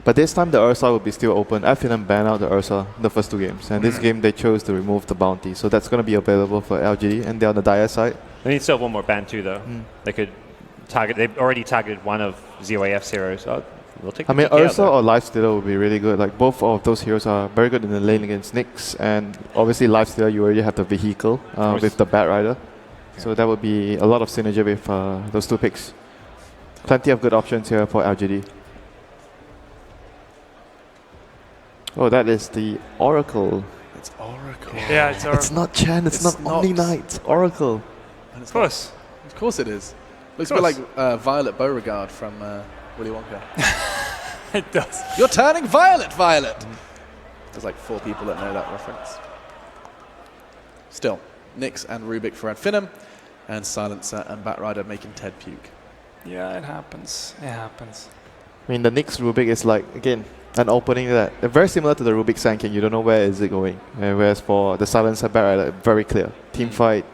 But this time the Ursa will be still open. Finem banned out the Ursa in the first 2 games. And this game they chose to remove the bounty. So that's going to be available for LGD. And they're on the dire side. They need to have one more ban too, though. They could target. They've already targeted one of ZOAF's heroes. So we'll take. I mean, Ursa or Lifestealer would be really good. Like both of those heroes are very good in the lane against Nyx, and obviously Lifestealer you already have the vehicle with the Bat Rider, so that would be a lot of synergy with those 2 picks. Plenty of good options here for LGD. Oh, that is the Oracle. It's Oracle. Yeah, it's Oracle. It's not Chen. It's not Omni Knight. It's Oracle. And it's Of course it is. Looks a bit like Violet Beauregard from Willy Wonka. it does. You're turning violet, Violet! There's like 4 people that know that reference. Still, Nyx and Rubik for Finem, and Silencer and Batrider making Ted puke. Yeah, it happens. It happens. I mean, the Nyx Rubik is like, again, an opening that very similar to the Rubik Sanking. You don't know where is it going. Whereas for the Silencer Batrider, very clear. Team fight,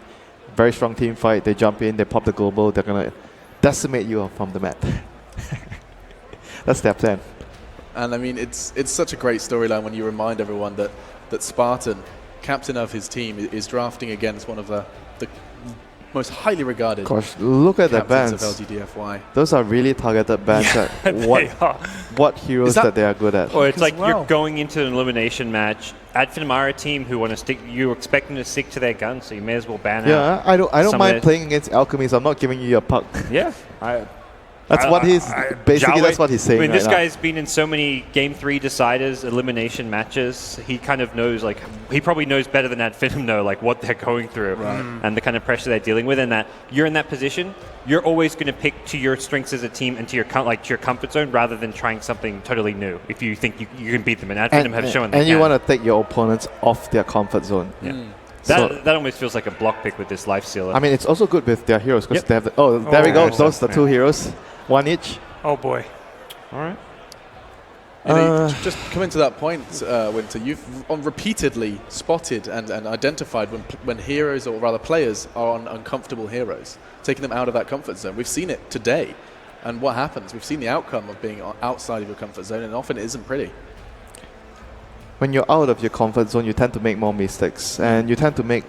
very strong team fight. They jump in, they pop the global, they're going to decimate you from the map. That's their plan. And I mean, it's such a great storyline when you remind everyone that Spartan, captain of his team, is drafting against one of the most highly regarded. Gosh, look at the bans. Of LGD. Those are really targeted bans. What heroes that they are good at. Or it's like you're going into an elimination match. At Finem are a team who want to stick. You expect them to stick to their guns, so you may as well ban out. Yeah, I don't mind playing against alchemies. I'm not giving you a puck. Yeah, that's what he's basically. That's what he's saying. I mean, this right guy's been in so many Game 3 deciders, elimination matches. He kind of knows, like, he probably knows better than that Finem know, like, what they're going through and the kind of pressure they're dealing with. And that you're in that position, you're always going to pick to your strengths as a team and to your comfort zone rather than trying something totally new. If you think you can beat them, and Finem have shown. And you want to take your opponents off their comfort zone. Yeah. That almost feels like a block pick with this Lifestealer. I mean, it's also good with their heroes because they have. There we go. Those are the 2 heroes. 1 each. Oh boy. All right. Just coming to that point, Winter, you've repeatedly spotted and identified when heroes, or rather players, are on uncomfortable heroes, taking them out of that comfort zone. We've seen it today. And what happens? We've seen the outcome of being outside of your comfort zone, and often it isn't pretty. When you're out of your comfort zone, you tend to make more mistakes. And you tend to make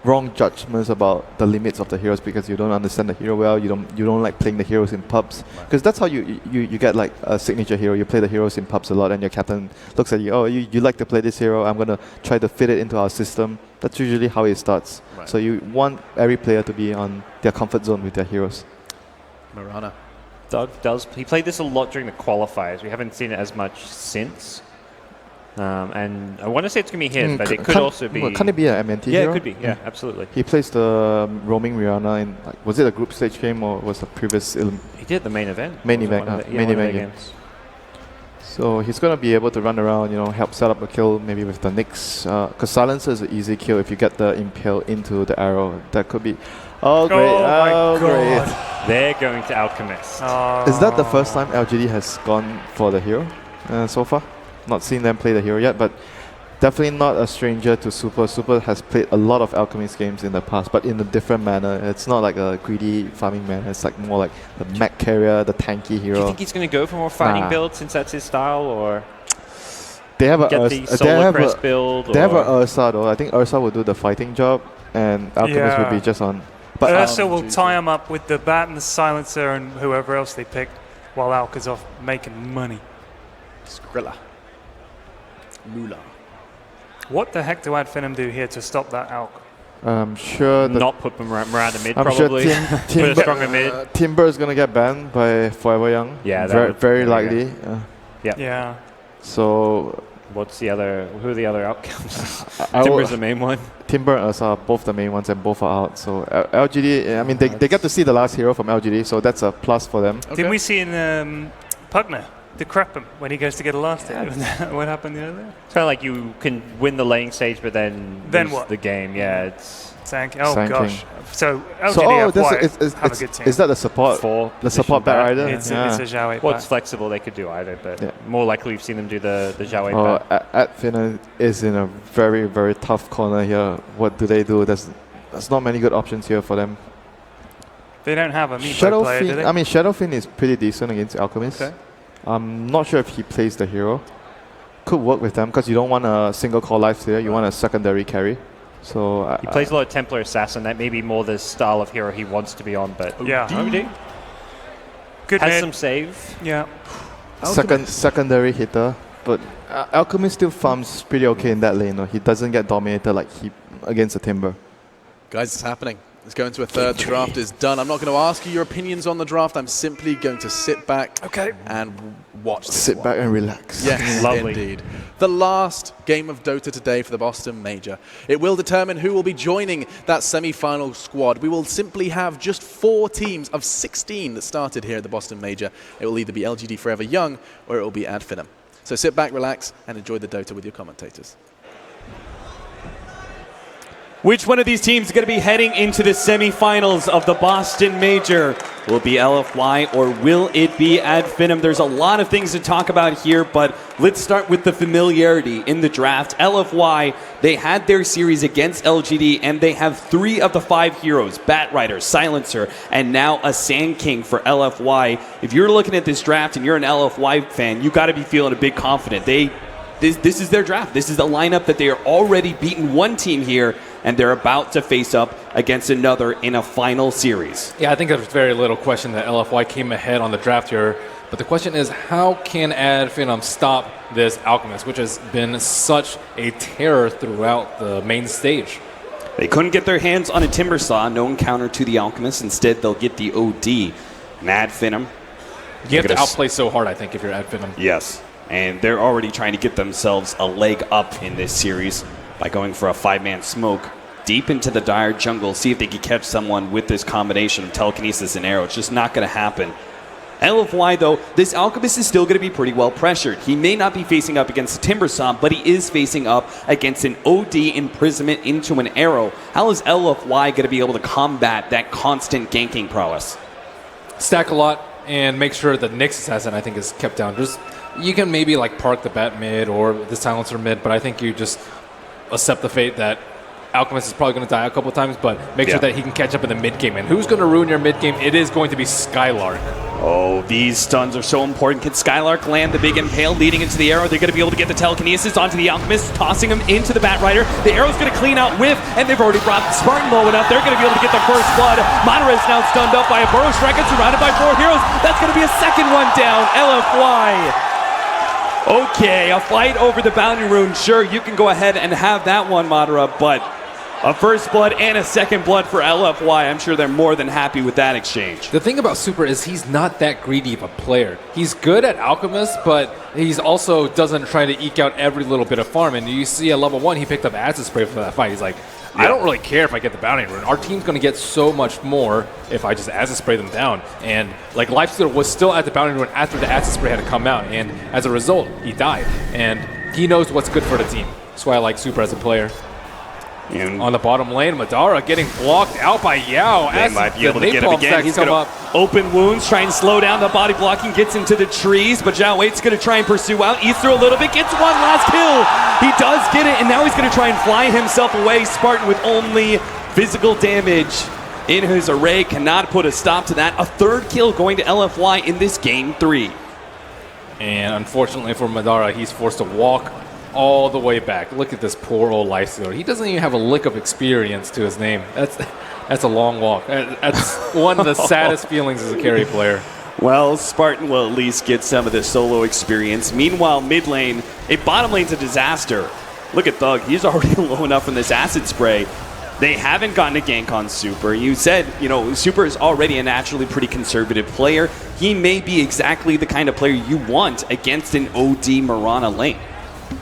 wrong judgments about the limits of the heroes because you don't understand the hero well. You don't like playing the heroes in pubs because that's how you get like a signature hero. You play the heroes in pubs a lot, and your captain looks at you. Oh, you like to play this hero. I'm gonna try to fit it into our system. That's usually how it starts. Right. So you want every player to be on their comfort zone with their heroes. Marana. Doug does. He played this a lot during the qualifiers. We haven't seen it as much since. And I want to say it's going to be him, but it could also be... Can it be an MNT hero? Yeah, it could be. Yeah, absolutely. He plays the roaming Rihanna in... was it a group stage game or was the previous... He did the main event. Main event games. So he's going to be able to run around, help set up a kill maybe with the Nyx. Because Silencer is an easy kill if you get the Impale into the arrow. That could be... Oh, great. Oh, great. They're going to Alchemist. Is that the first time LGD has gone for the hero so far? Not seen them play the hero yet, but definitely not a stranger to Super. Super has played a lot of Alchemist games in the past, but in a different manner. It's not like a greedy farming manner. It's like more like the mech carrier, the tanky hero. Do you think he's going to go for more fighting build since that's his style, or they have build? They have a Ursa though. I think Ursa will do the fighting job, and Alchemist will be just on. But Ursa will tie him up with the Bat and the Silencer and whoever else they pick, while Alka's off making money. Skrilla. Moolah. What the heck do Finem do here to stop that Alk? I'm sure... Not put Miranda mid, I'm probably. Sure put a stronger mid. Timber is going to get banned by Forever Young. Yeah, very likely. Yeah. So... What's the other... Who are the other outcomes? Timber's the main one. Timber and Ursa are both the main ones, and both are out. So LGD... I mean, they get to see the last hero from LGD, so that's a plus for them. Okay. Didn't we see in Pugner decrep him when he goes to get a last hit? What happened the other day? It's kind of like you can win the laying stage, but then lose what? The game. Yeah, it's... Sanking. Oh, gosh. So LGD have a good team. Is that the support? The support Bat Rider? It's a Zhao Wei. Well, it's flexible. They could do either, but more likely we've seen them do the Zhao Wei Bat. At Finem is in a very, very tough corner here. What do they do? There's not many good options here for them. They don't have a Meepo player, do they? I mean, Shadowfin is pretty decent against Alchemist. Okay. I'm not sure if he plays the hero. Could work with them because you don't want a single core lifestealer, you want a secondary carry. So He plays a lot of Templar Assassin. That may be more the style of hero he wants to be on, but Yeah. OD Good has mid. some save. Yeah. secondary hitter, but Alchemist still farms pretty okay in that lane. No? He doesn't get dominated like he against the Timber. Guys, it's happening. It's going to a third. The draft is done. I'm not going to ask you your opinions on the draft. I'm simply going to sit back and watch this Sit one. back and relax. Yes, Lovely. indeed. The last game of Dota today for the Boston Major. It will determine who will be joining that semi-final squad. We will simply have just 4 teams of 16 that started here at the Boston Major. It will either be LGD Forever Young or it will be Finem. So sit back, relax, and enjoy the Dota with your commentators. Which one of these teams is going to be heading into the semifinals of the Boston Major? Will it be LFY or will it be Finem? There's a lot of things to talk about here, but let's start with the familiarity in the draft. LFY, they had their series against LGD, and they have 3 of the 5 heroes, Batrider, Silencer, and now a Sand King for LFY. If you're looking at this draft and you're an LFY fan, you got to be feeling a bit confident. This is their draft. This is the lineup that they are already beaten one team here, and they're about to face up against another in a final series. Yeah, I think there's very little question that LFY came ahead on the draft here. But the question is, how can Finem stop this Alchemist, which has been such a terror throughout the main stage? They couldn't get their hands on a Timber Saw, no encounter to the Alchemist. Instead, they'll get the OD and Finem. You have to outplay so hard, I think, if you're Finem. Yes, and they're already trying to get themselves a leg up in this series by going for a 5-man smoke deep into the dire jungle, see if they can catch someone with this combination of telekinesis and arrow. It's just not going to happen. LFY, though, this Alchemist is still going to be pretty well pressured. He may not be facing up against the Timber Saw, but he is facing up against an OD imprisonment into an arrow. How is LFY going to be able to combat that constant ganking prowess? Stack a lot and make sure the Nyx Assassin, I think, is kept down. You can maybe like park the Bat mid or the Silencer mid, but I think you just accept the fate that Alchemist is probably going to die a couple times, but make sure that he can catch up in the mid game. And who's going to ruin your mid game? It is going to be Skylark. Oh, these stuns are so important. Can Skylark land the big impale leading into the arrow? They're going to be able to get the telekinesis onto the Alchemist, tossing him into the Batrider. The arrow's going to clean out Whiff, and they've already brought Spartan low enough. They're going to be able to get the first blood. Madara is now stunned up by a Burrow Strike and surrounded by 4 heroes. That's going to be a second one down. LFY. Okay, a fight over the bounty rune. Sure, you can go ahead and have that one, Madara, but a first blood and a second blood for LFY. I'm sure they're more than happy with that exchange. The thing about Super is he's not that greedy of a player. He's good at Alchemist, but he's also doesn't try to eke out every little bit of farm. And you see at level 1, he picked up Acid Spray for that fight. He's like, I don't really care if I get the bounty rune. Our team's going to get so much more if I just Acid Spray them down. And like Lifestealer was still at the bounty rune after the Acid Spray had to come out. And as a result, he died. And he knows what's good for the team. That's why I like Super as a player. And on the bottom lane, Madara getting blocked out by Yao. They might be able to get him again. He's going to open wounds, try and slow down the body blocking, gets into the trees, but Zhao Weight's going to try and pursue out, eats through a little bit, gets one last kill. He does get it, and now he's going to try and fly himself away. Spartan with only physical damage in his array cannot put a stop to that. A third kill going to LFY in this game 3. And unfortunately for Madara, he's forced to walk all the way back. Look at this poor old Lifestealer. He doesn't even have a lick of experience to his name. That's a long walk. That's one of the saddest feelings as a carry player. Well, Spartan will at least get some of the solo experience. Meanwhile, mid lane, bottom lane's a disaster. Look at Thug. He's already low enough in this acid spray. They haven't gotten a gank on Super. You said, Super is already a naturally pretty conservative player. He may be exactly the kind of player you want against an OD Mirana lane.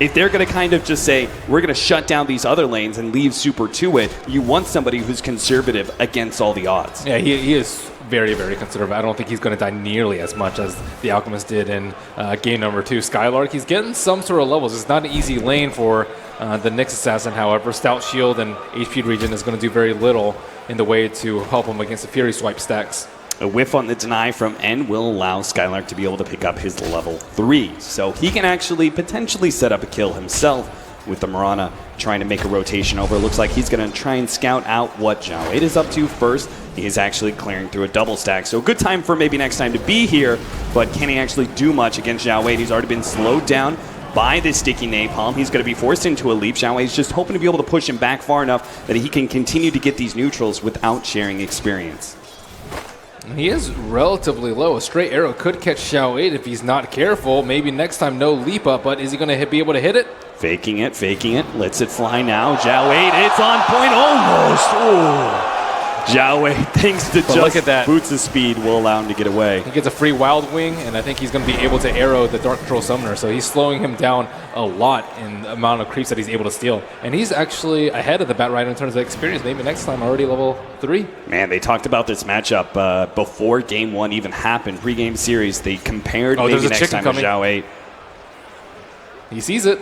If they're going to kind of just say, we're going to shut down these other lanes and leave Super to it, you want somebody who's conservative against all the odds. Yeah, he is very, very conservative. I don't think he's going to die nearly as much as the Alchemist did in game number 2. Skylark, he's getting some sort of levels. It's not an easy lane for the Nyx Assassin, however. Stout Shield and HP Regen is going to do very little in the way to help him against the Fury Swipe stacks. A whiff on the deny from N will allow Skylark to be able to pick up his level 3. So he can actually potentially set up a kill himself with the Mirana trying to make a rotation over. Looks like he's going to try and scout out what Zhao 8 is up to first. He's actually clearing through a double stack. So a good time for maybe next time to be here, but can he actually do much against Xiao Wei? He's already been slowed down by this sticky napalm. He's going to be forced into a leap. Xiao Wei's just hoping to be able to push him back far enough that he can continue to get these neutrals without sharing experience. He is relatively low. A straight arrow could catch Xiao Wei if he's not careful. Maybe next time no leap up, but is he going to be able to hit it? Faking it, lets it fly now. Xiao Wei, it's on point almost. Ooh. Xiao Wei, thanks to But look at that. Boots of speed, will allow him to get away. He gets a free Wild Wing, and I think he's going to be able to arrow the Dark Control Summoner, so he's slowing him down a lot in the amount of creeps that he's able to steal. And he's actually ahead of the Bat Rider in terms of experience. Maybe next time already level 3. Man, they talked about this matchup before Game 1 even happened. Pre-game series, they compared maybe there's a next chicken time coming. to Xiao Wei. He sees it.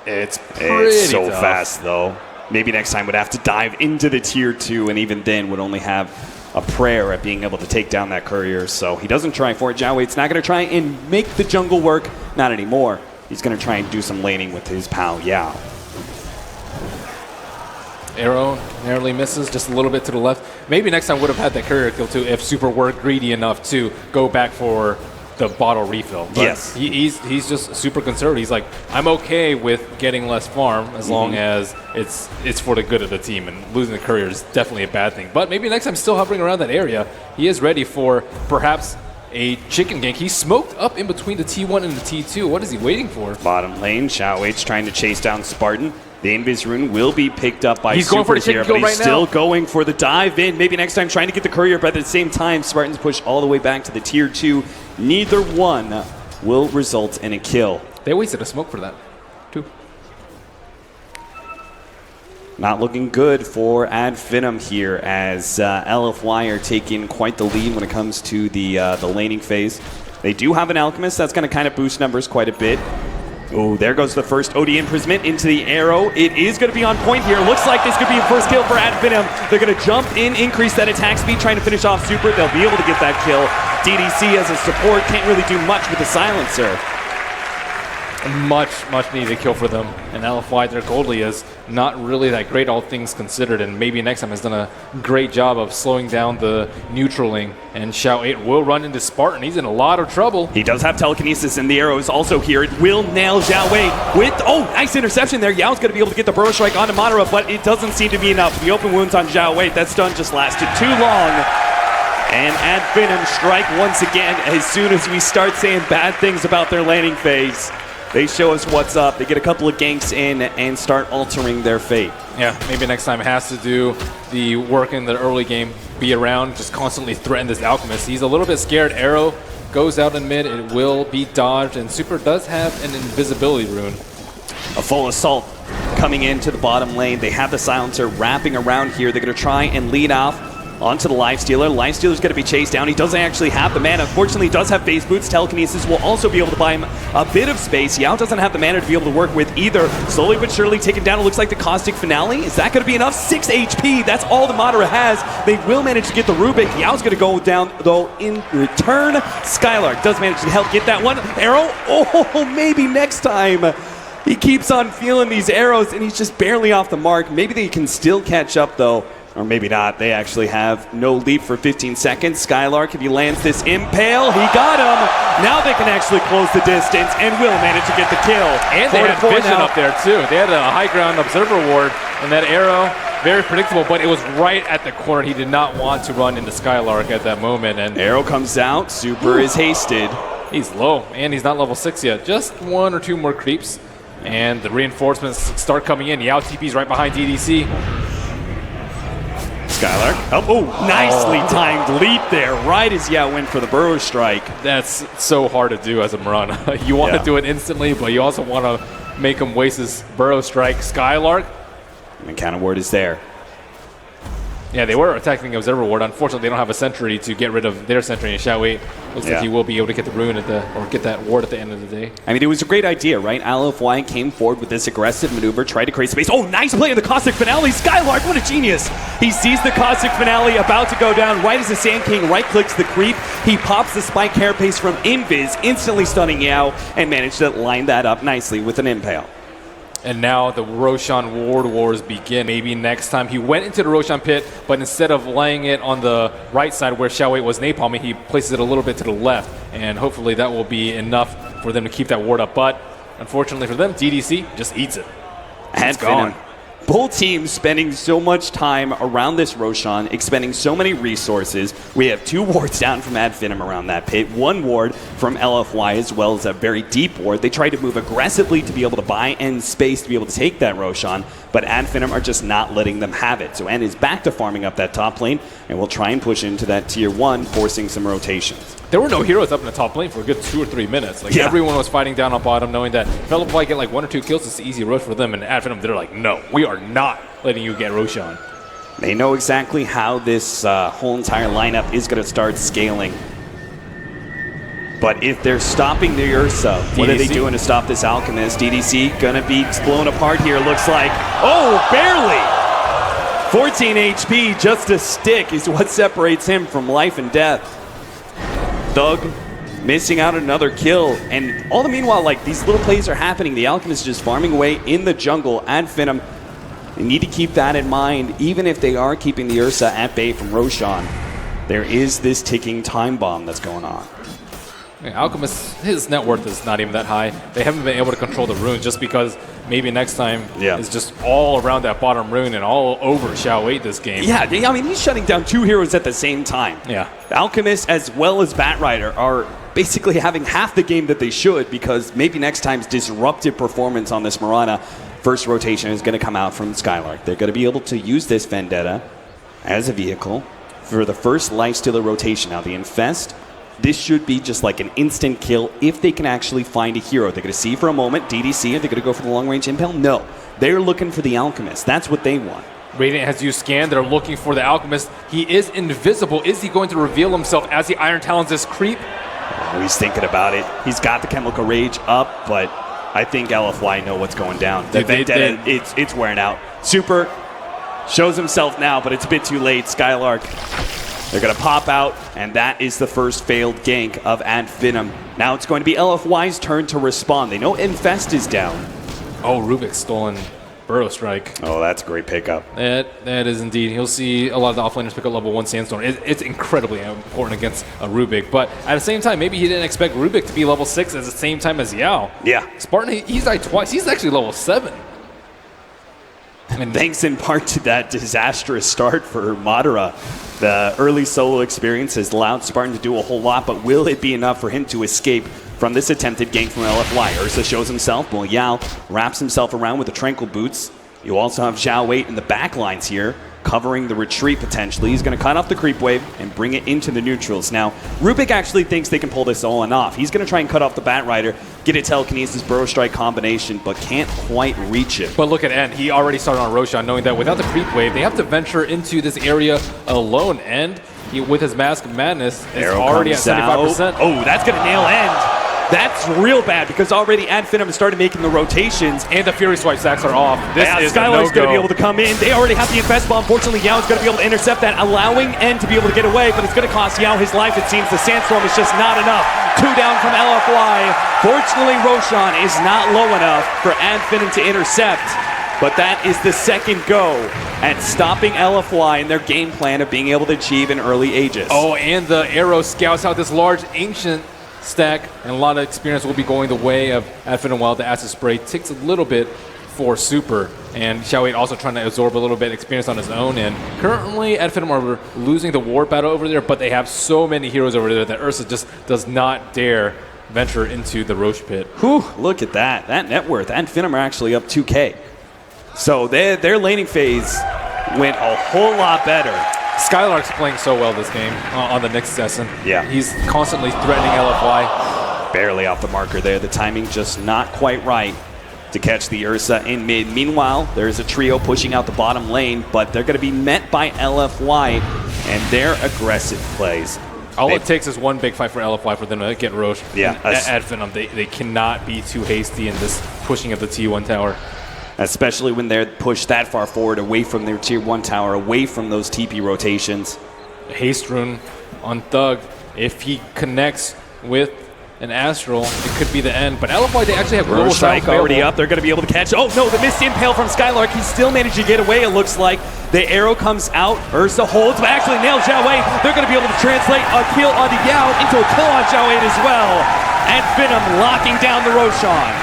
It's pretty It's so tough. fast, though. Maybe next time would have to dive into the tier 2, and even then would only have a prayer at being able to take down that courier. So he doesn't try for it. Xiao Wei's not going to try and make the jungle work. Not anymore. He's going to try and do some laning with his pal Yao. Arrow narrowly misses just a little bit to the left. Maybe next time would have had that courier kill too if Super were greedy enough to go back for the bottle refill. But yes. He's just super conservative. He's like, I'm okay with getting less farm as long as it's for the good of the team, and losing the courier is definitely a bad thing. But maybe next time still hovering around that area, he is ready for perhaps a chicken gank. He's smoked up in between the T1 and the T2. What is he waiting for? Bottom lane, Xiao Wei's trying to chase down Spartan. The Invis rune will be picked up by He's going for the Super here, chicken but kill he's right still now. going for the dive in. Maybe next time trying to get the courier, but at the same time, Spartans push all the way back to the tier 2. Neither one will result in a kill. They wasted a smoke for that, too. Not looking good for Finem here, as LFY are taking quite the lead when it comes to the laning phase. They do have an Alchemist that's going to kind of boost numbers quite a bit. Oh, there goes the first OD Imprisonment into the arrow. It is going to be on point here. Looks like this could be a first kill for Finem. They're going to jump in, increase that attack speed, trying to finish off Super. They'll be able to get that kill. DDC as a support can't really do much with the silencer. Much needed kill for them. And LFY, their Goldly is not really that great, all things considered. And maybe next time has done a great job of slowing down the neutraling. And Xiao 8 will run into Spartan. He's in a lot of trouble. He does have telekinesis, and the arrow is also here. It will nail Xiao Wei with, nice interception there. Yao's going to be able to get the burrow strike onto Madara, but it doesn't seem to be enough. The open wounds on Xiao Wei, that stun just lasted too long. And Finem strike once again. As soon as we start saying bad things about their laning phase, they show us what's up. They get a couple of ganks in and start altering their fate. Yeah, maybe next time has to do the work in the early game, be around, just constantly threaten this Alchemist. He's a little bit scared. Arrow goes out in mid. It will be dodged, and Super does have an invisibility rune. A full assault coming into the bottom lane. They have the silencer wrapping around here. They're going to try and lead off onto the Lifestealer. Lifestealer's going to be chased down. He doesn't actually have the mana. Unfortunately, he does have base boots. Telekinesis will also be able to buy him a bit of space. Yao doesn't have the mana to be able to work with either. Slowly but surely taken down. It looks like the Caustic Finale. Is that going to be enough? 6 HP. That's all the Madara has. They will manage to get the Rubik. Yao's going to go down, though, in return. Skylark does manage to help get that one. Arrow. Oh, maybe next time. He keeps on feeling these arrows, and he's just barely off the mark. Maybe they can still catch up, though. Or maybe not. They actually have no leap for 15 seconds. Skylark, if he lands this impale, he got him. Now they can actually close the distance and will manage to get the kill. And they had vision up there, too. They had a high ground observer ward, and that arrow, very predictable, but it was right at the corner. He did not want to run into Skylark at that moment. And arrow comes out. Super is hasted. He's low, and he's not level 6 yet. Just 1 or 2 more creeps, and the reinforcements start coming in. Yao TP's right behind DDC. Skylark. Nicely timed leap there, right as Yao went for the burrow strike. That's so hard to do as a Mirana. You want to do it instantly, but you also want to make him waste his burrow strike. Skylark. And the counter ward is there. Yeah, they were attacking Observer Ward. Unfortunately, they don't have a sentry to get rid of their sentry. And Xiao Wei looks like he will be able to get the rune or get that ward at the end of the day. I mean, it was a great idea, right? LFY came forward with this aggressive maneuver, tried to create space. Oh, nice play in the Caustic Finale. Skylark, what a genius. He sees the Caustic Finale about to go down right as the Sand King right-clicks the creep. He pops the Spike Carapace from Invis, instantly stunning Yao, and managed to line that up nicely with an impale. And now the Roshan Ward Wars begin. Maybe next time he went into the Roshan pit, but instead of laying it on the right side where Xiao was napalming, he places it a little bit to the left. And hopefully that will be enough for them to keep that ward up. But unfortunately for them, DDC just eats it. And It's gone. Finem. Both teams spending so much time around this Roshan, expending so many resources. We have 2 wards down from Ad Finem around that pit, 1 ward from LFY, as well as a very deep ward. They tried to move aggressively to be able to buy end space to be able to take that Roshan, but Ad Finem are just not letting them have it. So N is back to farming up that top lane, and will try and push into that tier 1, forcing some rotations. There were no heroes up in the top lane for a good 2 or 3 minutes. Like, Yeah. everyone was fighting down on bottom, knowing that if LFY get like 1 or 2 kills, it's an easy rush for them. And Ad Finem, they're like, no, we are not letting you get Roshan. They know exactly how this whole entire lineup is going to start scaling. But if they're stopping the Ursa, what are they DDC? doing to stop this Alchemist? DDC going to be blown apart here, looks like. Oh, barely! 14 HP, just a stick, is what separates him from life and death. Thug missing out another kill. And all the meanwhile, like, these little plays are happening. The Alchemist is just farming away in the jungle. Ad Finem, they need to keep that in mind, even if they are keeping the Ursa at bay from Roshan. There is this ticking time bomb that's going on. Yeah, Alchemist, his net worth is not even that high. They haven't been able to control the rune just because maybe next time it's just all around that bottom rune and all over Xiao Wei this game. Yeah, I mean, he's shutting down 2 heroes at the same time. Yeah. Alchemist as well as Batrider are basically having half the game that they should, because maybe next time's disruptive performance on this Mirana first rotation is going to come out from Skylark. They're going to be able to use this Vendetta as a vehicle for the first Lifestealer rotation. Now, the Infest, this should be just like an instant kill if they can actually find a hero. They're going to see for a moment DDC. Are they going to go for the long-range impale? No. They're looking for the Alchemist. That's what they want. Radiant has used scan. They're looking for the Alchemist. He is invisible. Is he going to reveal himself as the Iron Talons this creep? Oh, he's thinking about it. He's got the Chemical Rage up, but I think LFY know what's going down. The Vendetta, it's wearing out. Super shows himself now, but it's a bit too late. Skylark, they're going to pop out, and that is the first failed gank of Ad Finem. Now it's going to be LFY's turn to respond. They know Infest is down. Oh, Rubik's stolen Burrow Strike. Oh, that's a great pickup. That is indeed. He'll see a lot of the offlaners pick up level 1 Sandstorm. It's incredibly important against a Rubik, but at the same time, maybe he didn't expect Rubik to be level 6 at the same time as Yao. Yeah. Spartan, he's died twice. He's actually level 7. And thanks in part to that disastrous start for Madara. The early solo experience has allowed Spartan to do a whole lot, but will it be enough for him to escape from this attempted gank from LFY? Ursa shows himself, while Yao wraps himself around with the Tranquil Boots. You also have Xiao Wei in the back lines here, covering the retreat potentially. He's going to cut off the creep wave and bring it into the neutrals. Now, Rubik actually thinks they can pull this all off. He's going to try and cut off the Batrider, get a Telekinesis Burrow Strike combination, but can't quite reach it. But look at N. He already started on Roshan, knowing that without the creep wave, they have to venture into this area alone. And he, with his Mask of Madness, is already at 75%. Oh, that's going to nail End. That's real bad, because already Ad Finem has started making the rotations. And the Fury Swipe stacks are off. This is Skylark's going to no-go. be able to come in. They already have the Infest Bomb. Fortunately, Yao's going to be able to intercept that, allowing N to be able to get away, but it's going to cost Yao his life, it seems. The Sandstorm is just not enough. 2 down from LFY. Fortunately, Roshan is not low enough for Ad Finem to intercept. But that is the second go at stopping LFY in their game plan of being able to achieve an early Aegis. Oh, and the arrow scouts out this large ancient stack, and a lot of experience will be going the way of Ad Finem, while the Acid Spray takes a little bit for Super. And Xiao Wei also trying to absorb a little bit of experience on his own. And currently, Ad Finem are losing the war battle over there, but they have so many heroes over there that Ursa just does not dare venture into the Roche pit. Whew, look at that. That net worth. Ad Finem are actually up 2K. So their laning phase went a whole lot better. Skylark's playing so well this game on the next session. Yeah. He's constantly threatening LFY. Barely off the marker there. The timing just not quite right to catch the Ursa in mid. Meanwhile, there's a trio pushing out the bottom lane, but they're going to be met by LFY and their aggressive plays. All it takes is one big fight for LFY for them to get Roche. Yeah. Ad Finem, they cannot be too hasty in this pushing of the T1 tower. Especially when they're pushed that far forward, away from their tier 1 tower, away from those TP rotations. Haste rune on Thug. If he connects with an Astral, it could be the end. But LFY, they actually have global Strike silence already available. up. They're going to be able to catch. Oh no, the missed impale from Skylark. He still managed to get away, it looks like. The arrow comes out. Ursa holds, but actually nails Zhao Wei. They're going to be able to translate a kill on the Yao into a kill on Zhao Wei as well. And Finem locking down the Roshan.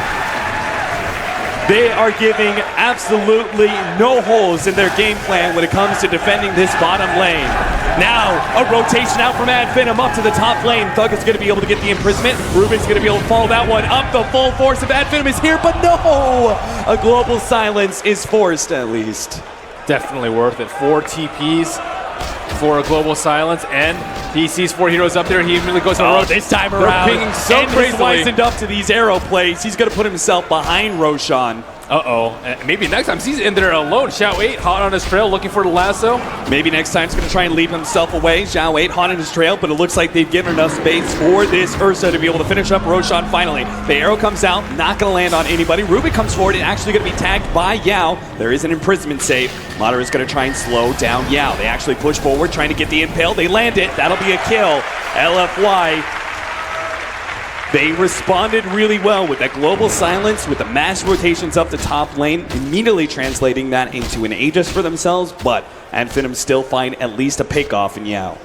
They are giving absolutely no holes in their game plan when it comes to defending this bottom lane. Now, a rotation out from Finem up to the top lane. Thug is going to be able to get the imprisonment. Ruben's going to be able to follow that one up. The full force of Finem is here, but no! A global silence is forced, at least. Definitely worth it. 4 TPs for a global silence, and he sees 4 heroes up there. He immediately goes on a road. This time They're around, pinging so and crazily. wizened up to these arrow plays. He's going to put himself behind Roshan. Maybe next time he's in there alone. Xiao 8 hot on his trail looking for the lasso. Maybe next time he's going to try and leave himself away. Zhao 8 hot on his trail, but it looks like they've given enough space for this Ursa to be able to finish up Roshan finally. The arrow comes out, not going to land on anybody. Ruben comes forward and actually going to be tagged by Yao. There is an imprisonment save. Madara is going to try and slow down Yao. They actually push forward, trying to get the impale. They land it. That'll be a kill. LFY. They responded really well with that global silence, with the mass rotations up the top lane, immediately translating that into an Aegis for themselves, but Finem still find at least a pick-off in Yao.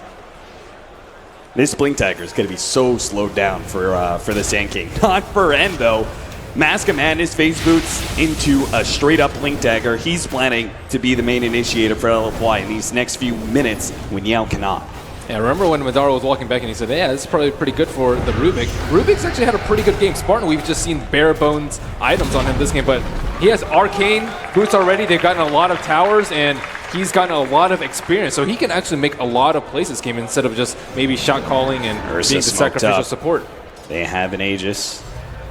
This Blink Dagger is going to be so slowed down for the Sand King. Not for N, though. Mask of Madness phase boots into a straight-up Blink Dagger. He's planning to be the main initiator for LFY in these next few minutes when Yao cannot. Yeah, remember when Madara was walking back and he said, yeah, this is probably pretty good for the Rubik. Rubik's actually had a pretty good game. Spartan, we've just seen bare bones items on him this game, but he has arcane boots already. They've gotten a lot of towers, and he's gotten a lot of experience. So he can actually make a lot of plays this game instead of just maybe shot calling and Ursa being the sacrificial up. support. They have an Aegis.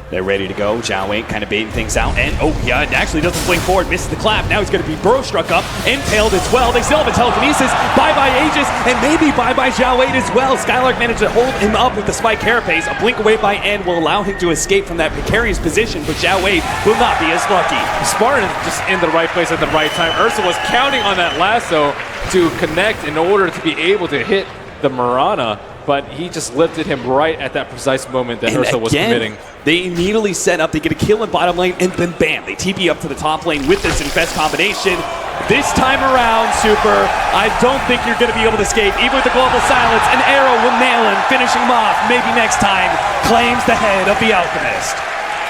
They're ready to go. Zhao Wei kind of baiting things out. And, oh, yeah, it actually doesn't fling forward. Misses the clap. Now he's going to be burrow struck up. Impaled as well. They still have a telekinesis. Bye-bye Aegis. And maybe bye-bye Zhao Wei as well. Skylark managed to hold him up with the spike carapace. A blink away by N will allow him to escape from that precarious position, but Zhao Wei will not be as lucky. Spartan is just in the right place at the right time. Ursa was counting on that lasso to connect in order to be able to hit the Mirana, but he just lifted him right at that precise moment that Ursa was committing. They immediately set up, they get a kill in bottom lane, and then bam, they TP up to the top lane with this Infest combination. This time around, Super, I don't think you're going to be able to escape. Even with the global silence, an arrow will nail him, finishing him off. Maybe next time, claims the head of the Alchemist.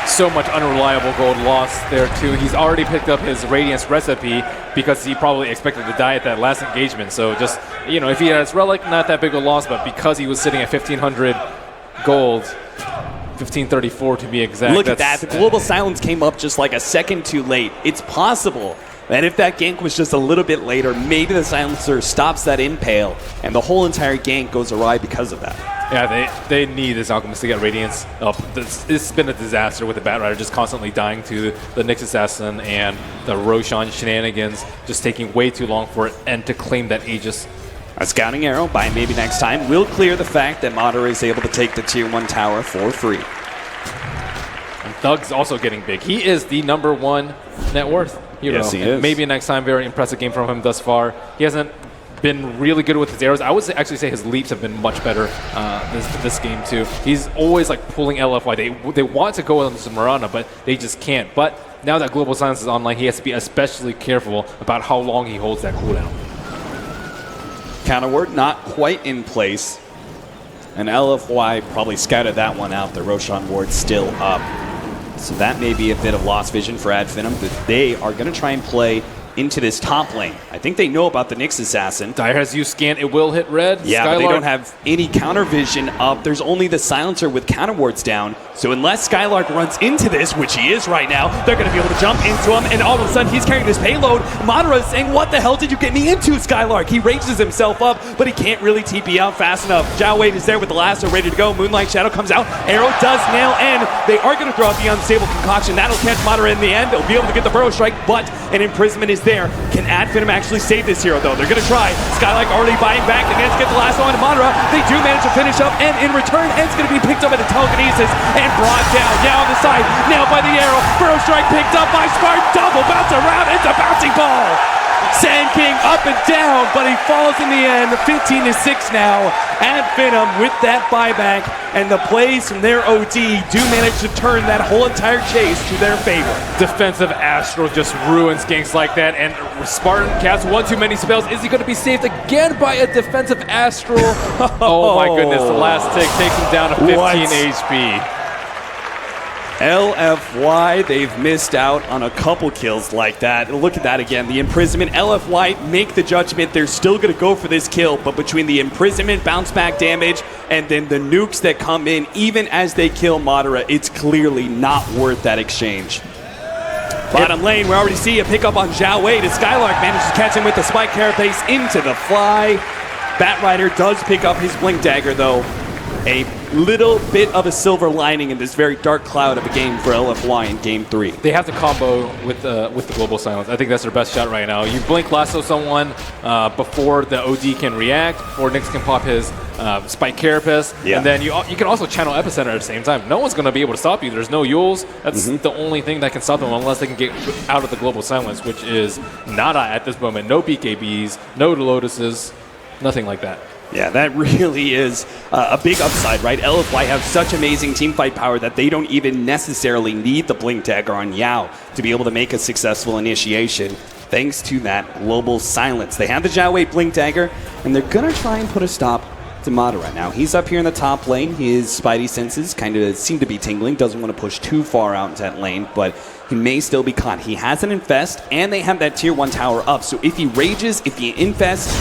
So much unreliable gold lost there too. He's already picked up his Radiance recipe because he probably expected to die at that last engagement. So just, you know, if he has Relic, not that big a loss, but because he was sitting at 1,500 gold, 1534 to be exact. Look at that. The global silence came up just like a second too late. It's possible that if that gank was just a little bit later, maybe the silencer stops that impale, and the whole entire gank goes awry because of that. Yeah, they need this Alchemist to get Radiance up. It's been a disaster with the Batrider just constantly dying to the Nyx Assassin and the Roshan shenanigans, just taking way too long for it, and to claim that Aegis. A scouting arrow by maybe next time will clear the fact that Madara is able to take the tier 1 tower for free. And Thug's also getting big. He is the #1 net worth hero. Yes, he is. Maybe next time, very impressive game from him thus far. He hasn't been really good with his arrows. I would actually say his leaps have been much better this game too. He's always like pulling LFY. They want to go on to Mirana, but they just can't. But now that Global Silence is online, he has to be especially careful about how long he holds that cooldown. Counter ward not quite in place. And LFY probably scouted that one out. The Roshan ward still up. So that may be a bit of lost vision for Finem, but they are going to try and play into this top lane. I think they know about the Nyx Assassin. Dire has used scan. It will hit red. Yeah, Skylark, but they don't have any counter vision up. There's only the silencer with counter wards down. So unless Skylark runs into this, which he is right now, they're going to be able to jump into him, and all of a sudden he's carrying this payload. Madara is saying, what the hell did you get me into, Skylark? He rages himself up, but he can't really TP out fast enough. Zhao Wei is there with the lasso ready to go. Moonlight Shadow comes out. Arrow does nail N. They are going to throw out the unstable concoction. That'll catch Madara in the end. They'll be able to get the burrow strike, but an imprisonment is there. Can Finem actually save this hero, though? They're going to try. Skylark already buying back, and N's get the lasso on Madara. They do manage to finish up, and in return, N's going to be picked up at the telekinesis and brought down. Now on the side, nailed by the arrow. Burrow strike picked up by Spartan. Double bounce around into bouncing ball. Sand King up and down, but he falls in the end. 15-6 now. Ad Finem with that buyback, and the plays from their OD do manage to turn that whole entire chase to their favor. Defensive Astral just ruins ganks like that, and Spartan casts one too many spells. Is he going to be saved again by a defensive Astral? Oh my goodness, the last tick takes him down to 15 HP. LFY, they've missed out on a couple kills like that. Look at that again, the imprisonment. LFY make the judgment. They're still going to go for this kill, but between the imprisonment, bounce back damage, and then the nukes that come in, even as they kill Madara, it's clearly not worth that exchange. Bottom lane, we already see a pickup on Zhao Wei. Skylark manages to catch him with the spike carapace into the fly. Batrider does pick up his blink dagger, though. A little bit of a silver lining in this very dark cloud of a game for LFY in Game 3. They have to combo with the global silence. I think that's their best shot right now. You blink lasso someone before the OD can react, before Nyx can pop his spike carapace, and then you can also channel epicenter at the same time. No one's going to be able to stop you. There's no Yules. That's the only thing that can stop them unless they can get out of the global silence, which is nada at this moment. No BKBs, no Lotuses, nothing like that. Yeah, that really is a big upside, right? LFY have such amazing teamfight power that they don't even necessarily need the blink dagger on Yao to be able to make a successful initiation, thanks to that global silence. They have the Zhao Wei blink dagger, and they're going to try and put a stop to Madara. Now, he's up here in the top lane. His spidey senses kind of seem to be tingling. Doesn't want to push too far out into that lane, but he may still be caught. He has an infest, and they have that tier 1 tower up. So if he rages, if he infests,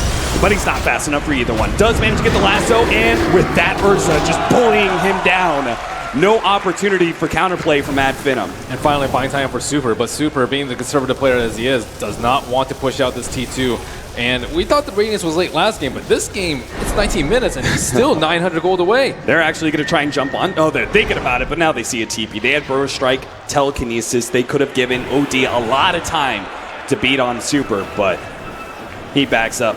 but he's not fast enough for either one. Does manage to get the lasso, and with that Ursa just bullying him down. No opportunity for counterplay from Ad Finem. And finally buying time for Super, but Super, being the conservative player as he is, does not want to push out this T2. And we thought the Radiance was late last game, but this game, it's 19 minutes, and he's still 900 gold away. They're actually going to try and jump on. Oh, they're thinking about it, but now they see a TP. They had Burrow Strike, Telekinesis. They could have given OD a lot of time to beat on Super, but he backs up.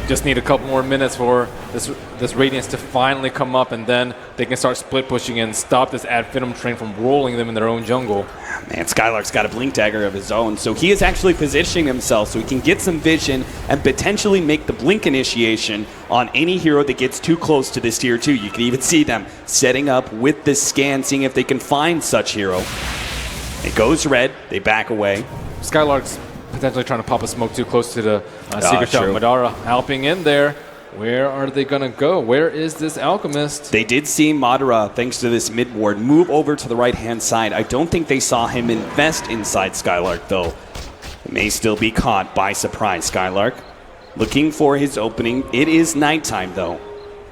Just need a couple more minutes for this Radiance to finally come up, and then they can start split pushing and stop this Ad Finem train from rolling them in their own jungle. Man, Skylark's got a blink dagger of his own, so he is actually positioning himself so he can get some vision and potentially make the blink initiation on any hero that gets too close to this tier 2. You can even see them setting up with this scan, seeing if they can find such hero. It goes red, they back away. Skylark's potentially trying to pop a smoke too close to the secret shot. Madara helping in there. Where are they going to go? Where is this Alchemist? They did see Madara, thanks to this mid ward, move over to the right-hand side. I don't think they saw him invest inside Skylark, though. It may still be caught by surprise. Skylark looking for his opening. It is nighttime, though.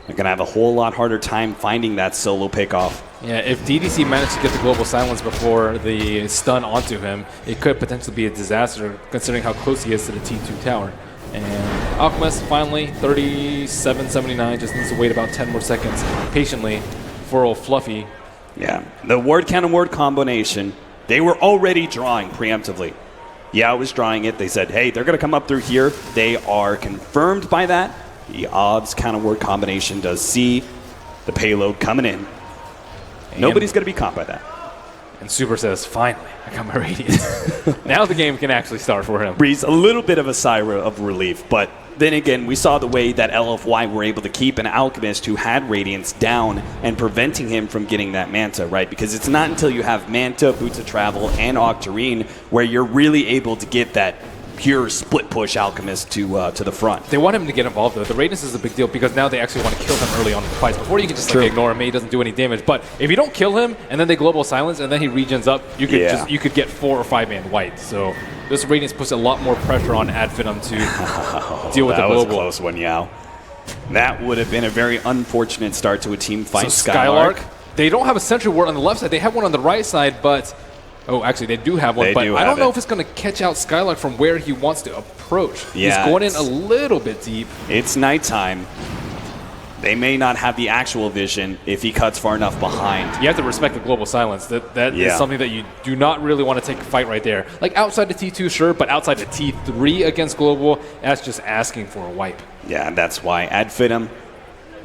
They're going to have a whole lot harder time finding that solo pickoff. Yeah, if DDC managed to get the global silence before the stun onto him, it could potentially be a disaster, considering how close he is to the T2 tower. And Alchemist finally, 37.79, just needs to wait about 10 more seconds patiently for old Fluffy. Yeah, the ward counter ward combination, they were already drawing preemptively. Yao was drawing it. They said, hey, they're going to come up through here. They are confirmed by that. The odds counter word combination does see the payload coming in. And nobody's going to be caught by that. And Super says, finally, I got my Radiance. Now the game can actually start for him. Breathes a little bit of a sigh of relief, but then again, we saw the way that LFY were able to keep an Alchemist who had Radiance down and preventing him from getting that Manta, right? Because it's not until you have Manta, Boots of Travel, and Octarine where you're really able to get that pure split push Alchemist to the front. They want him to get involved, though. The Radiance is a big deal because now they actually want to kill him early on in the fights. Before you can just like, ignore him, he doesn't do any damage. But if you don't kill him and then they global silence and then he regens up, you could you could get 4 or 5 man white. So this Radiance puts a lot more pressure on Ad Finem to deal with the global. That was a close one, Yao. That would have been a very unfortunate start to a team fight. So Skylark, they don't have a sentry ward on the left side. They have one on the right side, but oh, actually, they do have one, but I don't know if it's going to catch out Skylark from where he wants to approach. Yeah, he's going in a little bit deep. It's nighttime. They may not have the actual vision if he cuts far enough behind. You have to respect the global silence. That is something that you do not really want to take a fight right there. Like outside the T2, sure, but outside the T3 against global, that's just asking for a wipe. Yeah, and that's why Ad Finem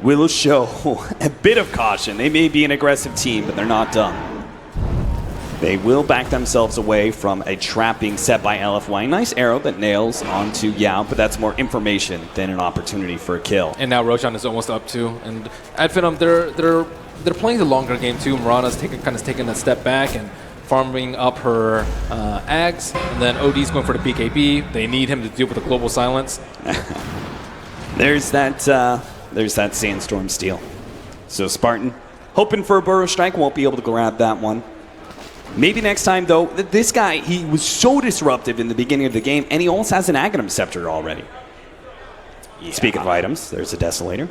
will show a bit of caution. They may be an aggressive team, but they're not dumb. They will back themselves away from a trap being set by LFY. Nice arrow that nails onto Yao, but that's more information than an opportunity for a kill. And now Roshan is almost up too. And at Finem, they're playing the longer game too. Mirana's kind of taking a step back and farming up her Ags. And then OD's going for the BKB. They need him to deal with the global silence. There's that Sandstorm steal. So Spartan, hoping for a Burrow Strike, won't be able to grab that one. Maybe next time, though. This guy, he was so disruptive in the beginning of the game, and he almost has an Aghanim Scepter already. Yeah. Speaking of items, there's a Desolator.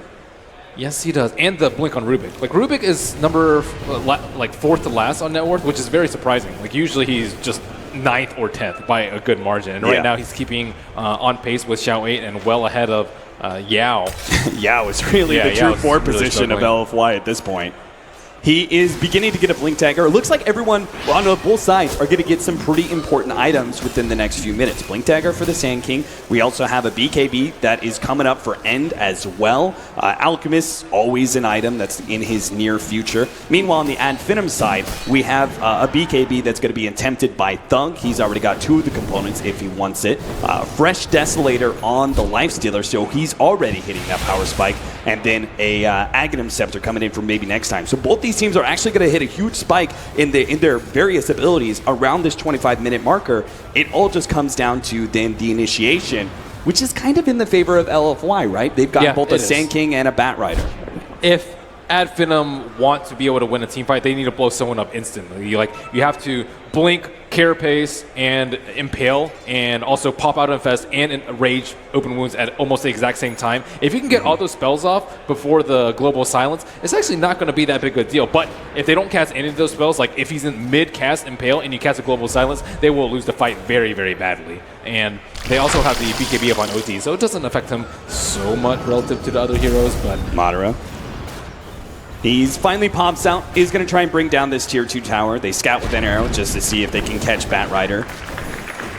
Yes, he does. And the Blink on Rubik. Like, Rubik is number, fourth to last on net worth, which is very surprising. Like, usually he's just 9th or 10th by a good margin. And right now he's keeping on pace with Xiao 8 and well ahead of Yao. Yao is really the true forward position of LFY at this point. He is beginning to get a Blink Dagger. It looks like everyone on both sides are going to get some pretty important items within the next few minutes. Blink Dagger for the Sand King. We also have a BKB that is coming up for End as well. Alchemist, always an item that's in his near future. Meanwhile, on the Ad Finem side, we have a BKB that's going to be attempted by Thug. He's already got 2 of the components if he wants it. Fresh Desolator on the Lifestealer, so he's already hitting that power spike. And then a Aghanim Scepter coming in for maybe next time. So both these teams are actually going to hit a huge spike in their various abilities around this 25-minute marker. It all just comes down to then the initiation, which is kind of in the favor of LFY, right? They've got both a Sand King and a Bat Rider. If Ad Finem want to be able to win a team fight, they need to blow someone up instantly. You have to blink, carapace, and impale, and also pop out infest and rage open wounds at almost the exact same time. If you can get all those spells off before the global silence, it's actually not going to be that big of a deal. But if they don't cast any of those spells, like if he's in mid-cast impale and you cast a global silence, they will lose the fight very, very badly. And they also have the BKB up on OT, so it doesn't affect him so much relative to the other heroes. But Madara. He's finally pops out, is going to try and bring down this tier 2 tower. They scout with an arrow just to see if they can catch Bat Rider.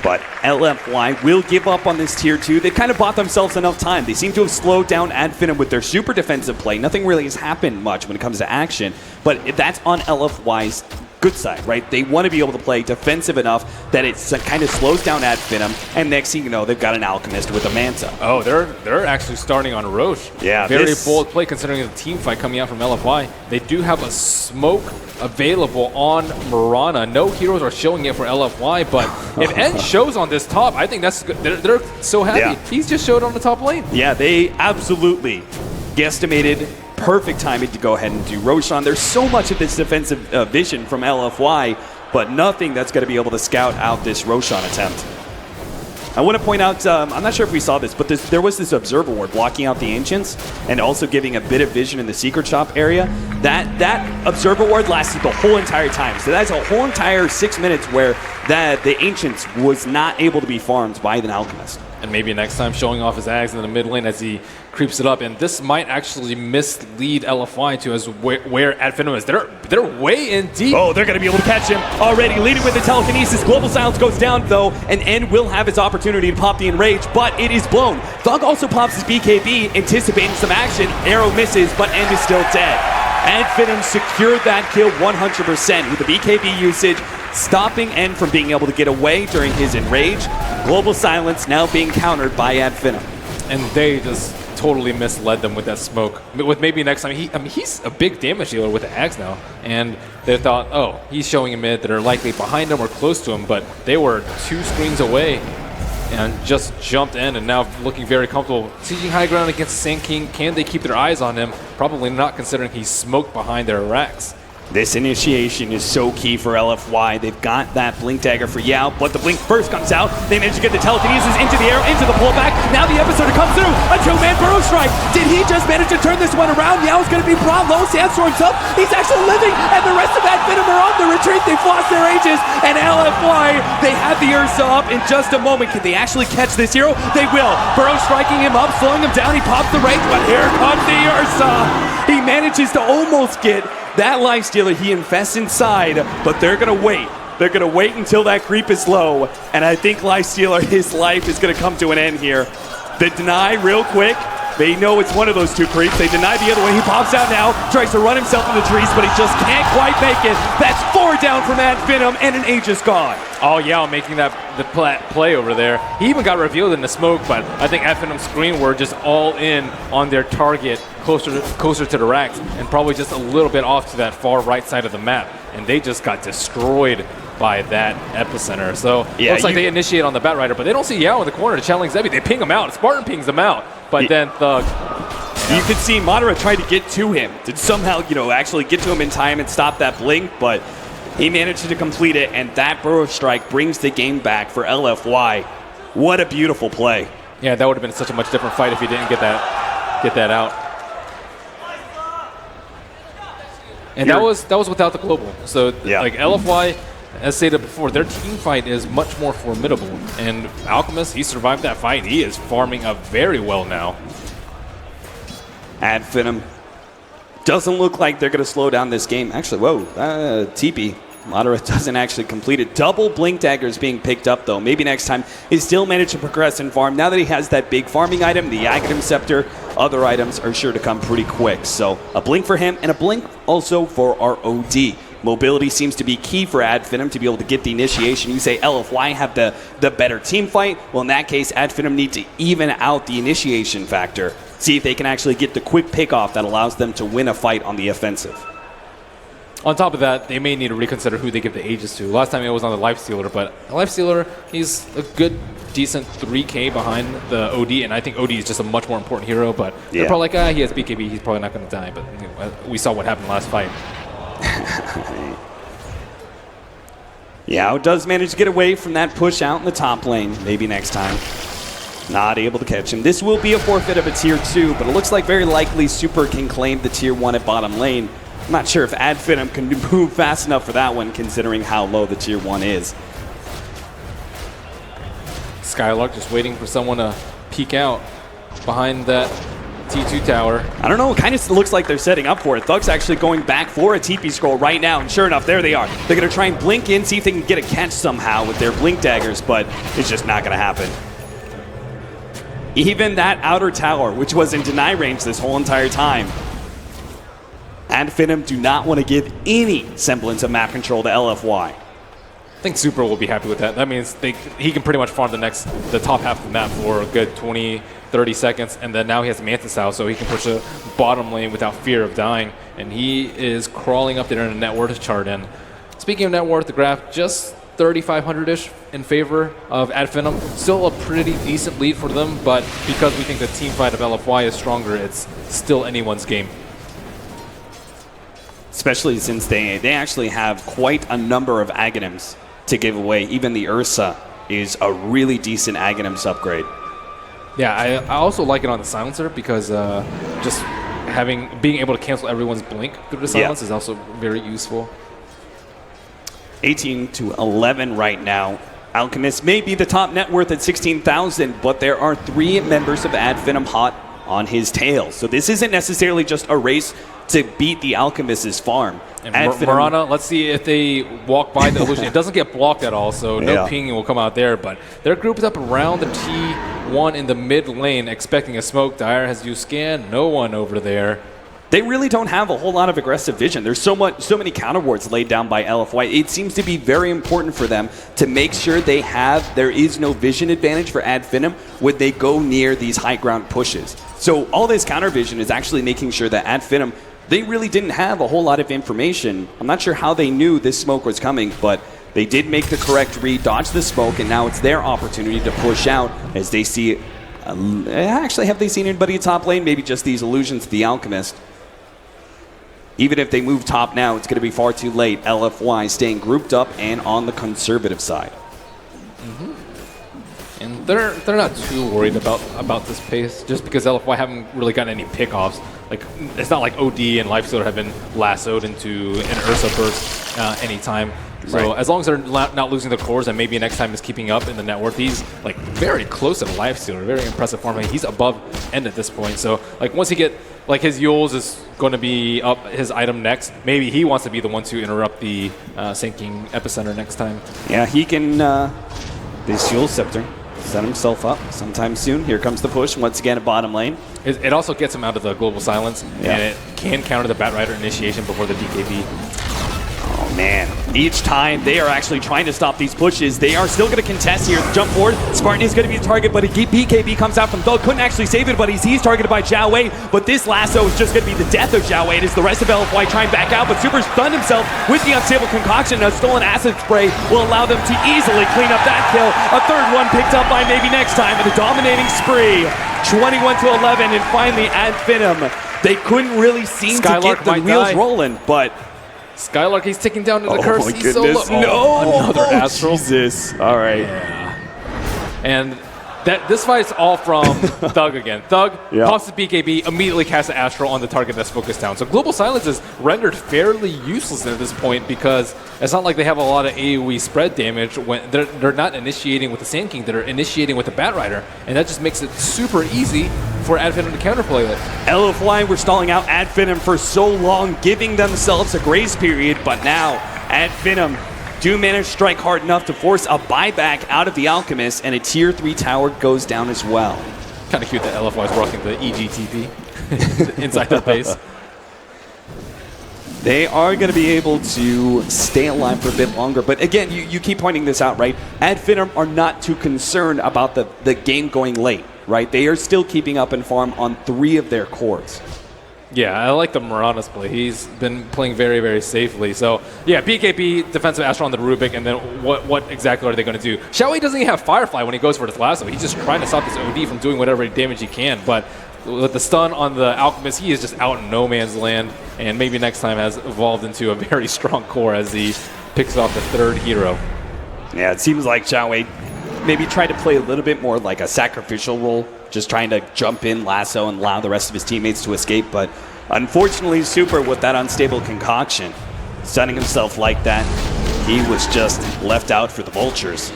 But LFY will give up on this tier 2. They've kind of bought themselves enough time. They seem to have slowed down Ad Finem with their super defensive play. Nothing really has happened much when it comes to action, but that's on LFY's good side, right? They want to be able to play defensive enough that it kind of slows down Ad Finem, and next thing you know, they've got an Alchemist with a Manta. Oh, they're actually starting on Roche. Yeah, very bold play considering the team fight coming out from LFY. They do have a smoke available on Mirana. No heroes are showing it for LFY, but if N shows on this top, I think that's good. They're so happy. Yeah. He's just showed on the top lane. Yeah, they absolutely guesstimated perfect timing to go ahead and do Roshan. There's so much of this defensive vision from LFY, but nothing that's going to be able to scout out this Roshan attempt. I want to point out, I'm not sure if we saw this, but there was this Observer Ward blocking out the Ancients and also giving a bit of vision in the Secret Shop area. That Observer Ward lasted the whole entire time. So that's a whole entire 6 minutes where the Ancients was not able to be farmed by the Alchemist. And maybe next time showing off his Ags in the mid lane as he creeps it up. And this might actually mislead LFY to as where Ad Finem is. They're way in deep. Oh, they're going to be able to catch him already. Leading with the telekinesis. Global Silence goes down, though, and N will have his opportunity to pop the Enrage, but it is blown. Thug also pops his BKB, anticipating some action. Arrow misses, but N is still dead. Ad Finem secured that kill 100% with the BKB usage, stopping N from being able to get away during his Enrage. Global Silence now being countered by Ad Finem. And they just totally misled them with that smoke. With maybe next time, he's a big damage dealer with the Axe now. And they thought, oh, he's showing a mid that are likely behind him or close to him, but they were 2 screens away and just jumped in and now looking very comfortable. Sieging high ground against Sand King. Can they keep their eyes on him? Probably not, considering he's smoked behind their racks. This initiation is so key for LFY. They've got that Blink Dagger for Yao, but the Blink first comes out. They manage to get the telekinesis into the air, into the pullback. Now the Episoder comes through. A 2-man Burrow Strike. Did he just manage to turn this one around? Yao's going to be brought low. Sandstorm's up. He's actually living, and the rest of that Finem are on the retreat. They've lost their ages, and LFY, they have the Ursa up in just a moment. Can they actually catch this hero? They will. Burrow striking him up, slowing him down. He pops the rage, but here comes the Ursa. He manages to almost get that Lifestealer. He infests inside, but they're going to wait. They're going to wait until that creep is low, and I think Lifestealer, his life is going to come to an end here. The deny real quick. They know it's one of those 2 creeps. They deny the other one. He pops out now, tries to run himself in the trees, but he just can't quite make it. That's 4 down from Finem, and an Aegis gone. Oh, yeah, making the play over there. He even got revealed in the smoke, but I think Finim's screen were just all in on their target, closer to the racks, and probably just a little bit off to that far right side of the map. And they just got destroyed by that epicenter. So yeah, looks like they initiate on the Batrider, but they don't see Yao in the corner to challenge Zebi. They ping him out. Spartan pings him out, but then Thug. You could see Madara try to get to him, to somehow, actually get to him in time and stop that blink, but he managed to complete it, and that Burrow Strike brings the game back for LFY. What a beautiful play. Yeah, that would have been such a much different fight if he didn't get that out. And that was without the global. So like LFY, as stated before, their team fight is much more formidable. And Alchemist, he survived that fight. He is farming up very well now. Finem doesn't look like they're going to slow down this game. Actually, whoa, TP. Madara doesn't actually complete it. Double Blink Daggers being picked up, though. Maybe next time he still managed to progress and farm. Now that he has that big farming item, the Aghanim Scepter, other items are sure to come pretty quick. So a blink for him and a blink also for our OD. Mobility seems to be key for Finem to be able to get the initiation. You say LFY have the better team fight. Well, in that case, Finem need to even out the initiation factor. See if they can actually get the quick pick-off that allows them to win a fight on the offensive. On top of that, they may need to reconsider who they give the Aegis to. Last time it was on the Lifestealer, but Lifestealer, he's a good, decent 3K behind the OD, and I think OD is just a much more important hero, but they're probably like, he has BKB, he's probably not going to die, but we saw what happened last fight. Yao does manage to get away from that push out in the top lane. Maybe next time. Not able to catch him. This will be a forfeit of a tier 2, but it looks like very likely Super can claim the tier 1 at bottom lane. I'm not sure if Finem can move fast enough for that one, considering how low the tier 1 is. Skylark just waiting for someone to peek out behind that T2 tower. I don't know, it kind of looks like they're setting up for it. Thug's actually going back for a TP scroll right now, and sure enough, there they are. They're going to try and blink in, see if they can get a catch somehow with their blink daggers, but it's just not going to happen. Even that outer tower, which was in deny range this whole entire time, Finem do not want to give any semblance of map control to LFY. I think Super will be happy with that. That means he can pretty much farm the top half of the map for a good 20, 30 seconds, and then now he has Mantis House, so he can push the bottom lane without fear of dying, and he is crawling up there in a net worth chart. And speaking of net worth, the graph just 3,500-ish in favor of Finem. Still a pretty decent lead for them, but because we think the team fight of LFY is stronger, it's still anyone's game. Especially since they actually have quite a number of Aghanims to give away. Even the Ursa is a really decent Aghanims upgrade. Yeah, I also like it on the silencer because just being able to cancel everyone's blink through the silence is also very useful. 18-11 right now. Alchemist may be the top net worth at 16,000, but there are 3 members of Finem hot on his tail. So this isn't necessarily just a race to beat the Alchemist's farm. And Mirana, let's see if they walk by the illusion. It doesn't get blocked at all, so no pinging will come out there, but they're grouped up around the T1 in the mid lane, expecting a smoke. Dyer has used scan, no one over there. They really don't have a whole lot of aggressive vision. There's so many counter wards laid down by LFY. It seems to be very important for them to make sure there is no vision advantage for Finem when they go near these high ground pushes. So all this counter vision is actually making sure that Finem, they really didn't have a whole lot of information. I'm not sure how they knew this smoke was coming, but they did make the correct read, dodge the smoke, and now it's their opportunity to push out as they see... actually, have they seen anybody at top lane? Maybe just these illusions to the Alchemist. Even if they move top now, it's going to be far too late. LFY staying grouped up and on the conservative side. And they're not too worried about this pace, just because LFY haven't really gotten any pickoffs. Like, it's not like OD and Lifestealer have been lassoed into an Ursa burst anytime. So as long as they're not losing the cores, and maybe next time is keeping up in the net worth, he's like very close to the Lifestealer, very impressive farm. He's above end at this point. So like once he get like his Yules is going to be up his item next, maybe he wants to be the one to interrupt the sinking epicenter next time. Yeah, he can this Yule Scepter set himself up sometime soon. Here comes the push once again at bottom lane. It also gets him out of the global silence, and it can counter the Batrider initiation before the DKB. Man, each time they are actually trying to stop these pushes. They are still going to contest here. Jump forward. Spartan is going to be the target, but a BKB comes out from Thug. Couldn't actually save it, but he sees targeted by Zhao Wei. But this lasso is just going to be the death of Zhao Wei. It is the rest of LFY trying back out, but Super stunned himself with the unstable concoction. A stolen acid spray will allow them to easily clean up that kill. A third one picked up by maybe next time with a dominating spree. 21-11, and finally at Finem. They couldn't really seem to get the wheels rolling, but Skylark, he's ticking down to the curse. my He's goodness. so low. No! Another Astral. Jesus. All right. Yeah. And this fight's all from Thug again. Thug tosses BKB, immediately casts an Astral on the target that's focused down. So Global Silence is rendered fairly useless at this point because it's not like they have a lot of AoE spread damage when they're not initiating with the Sand King, they're initiating with the Bat Rider, and that just makes it super easy for Adfinem to counterplay that. LFY were stalling out Adfinem for so long, giving themselves a grace period, but now Adfinem do manage to strike hard enough to force a buyback out of the Alchemist, and a tier 3 tower goes down as well. Kind of cute that LFY is rocking the EGTP inside their base. They are going to be able to stay alive for a bit longer, but again, you keep pointing this out, right? Adfinem are not too concerned about the game going late, right? They are still keeping up in farm on 3 of their cores. Yeah, I like the Morana's play. He's been playing very, very safely. So, yeah, BKB, defensive Astral on the Rubik, and then what exactly are they going to do? Xiao Wei doesn't even have Firefly when he goes for his lasso. He's just trying to stop this OD from doing whatever damage he can, but with the stun on the Alchemist, he is just out in no man's land, and maybe next time has evolved into a very strong core as he picks off the 3rd hero. Yeah, it seems like Xiao Wei maybe tried to play a little bit more like a sacrificial role, just trying to jump in, lasso, and allow the rest of his teammates to escape. But unfortunately, Super, with that unstable concoction, stunning himself like that, he was just left out for the vultures.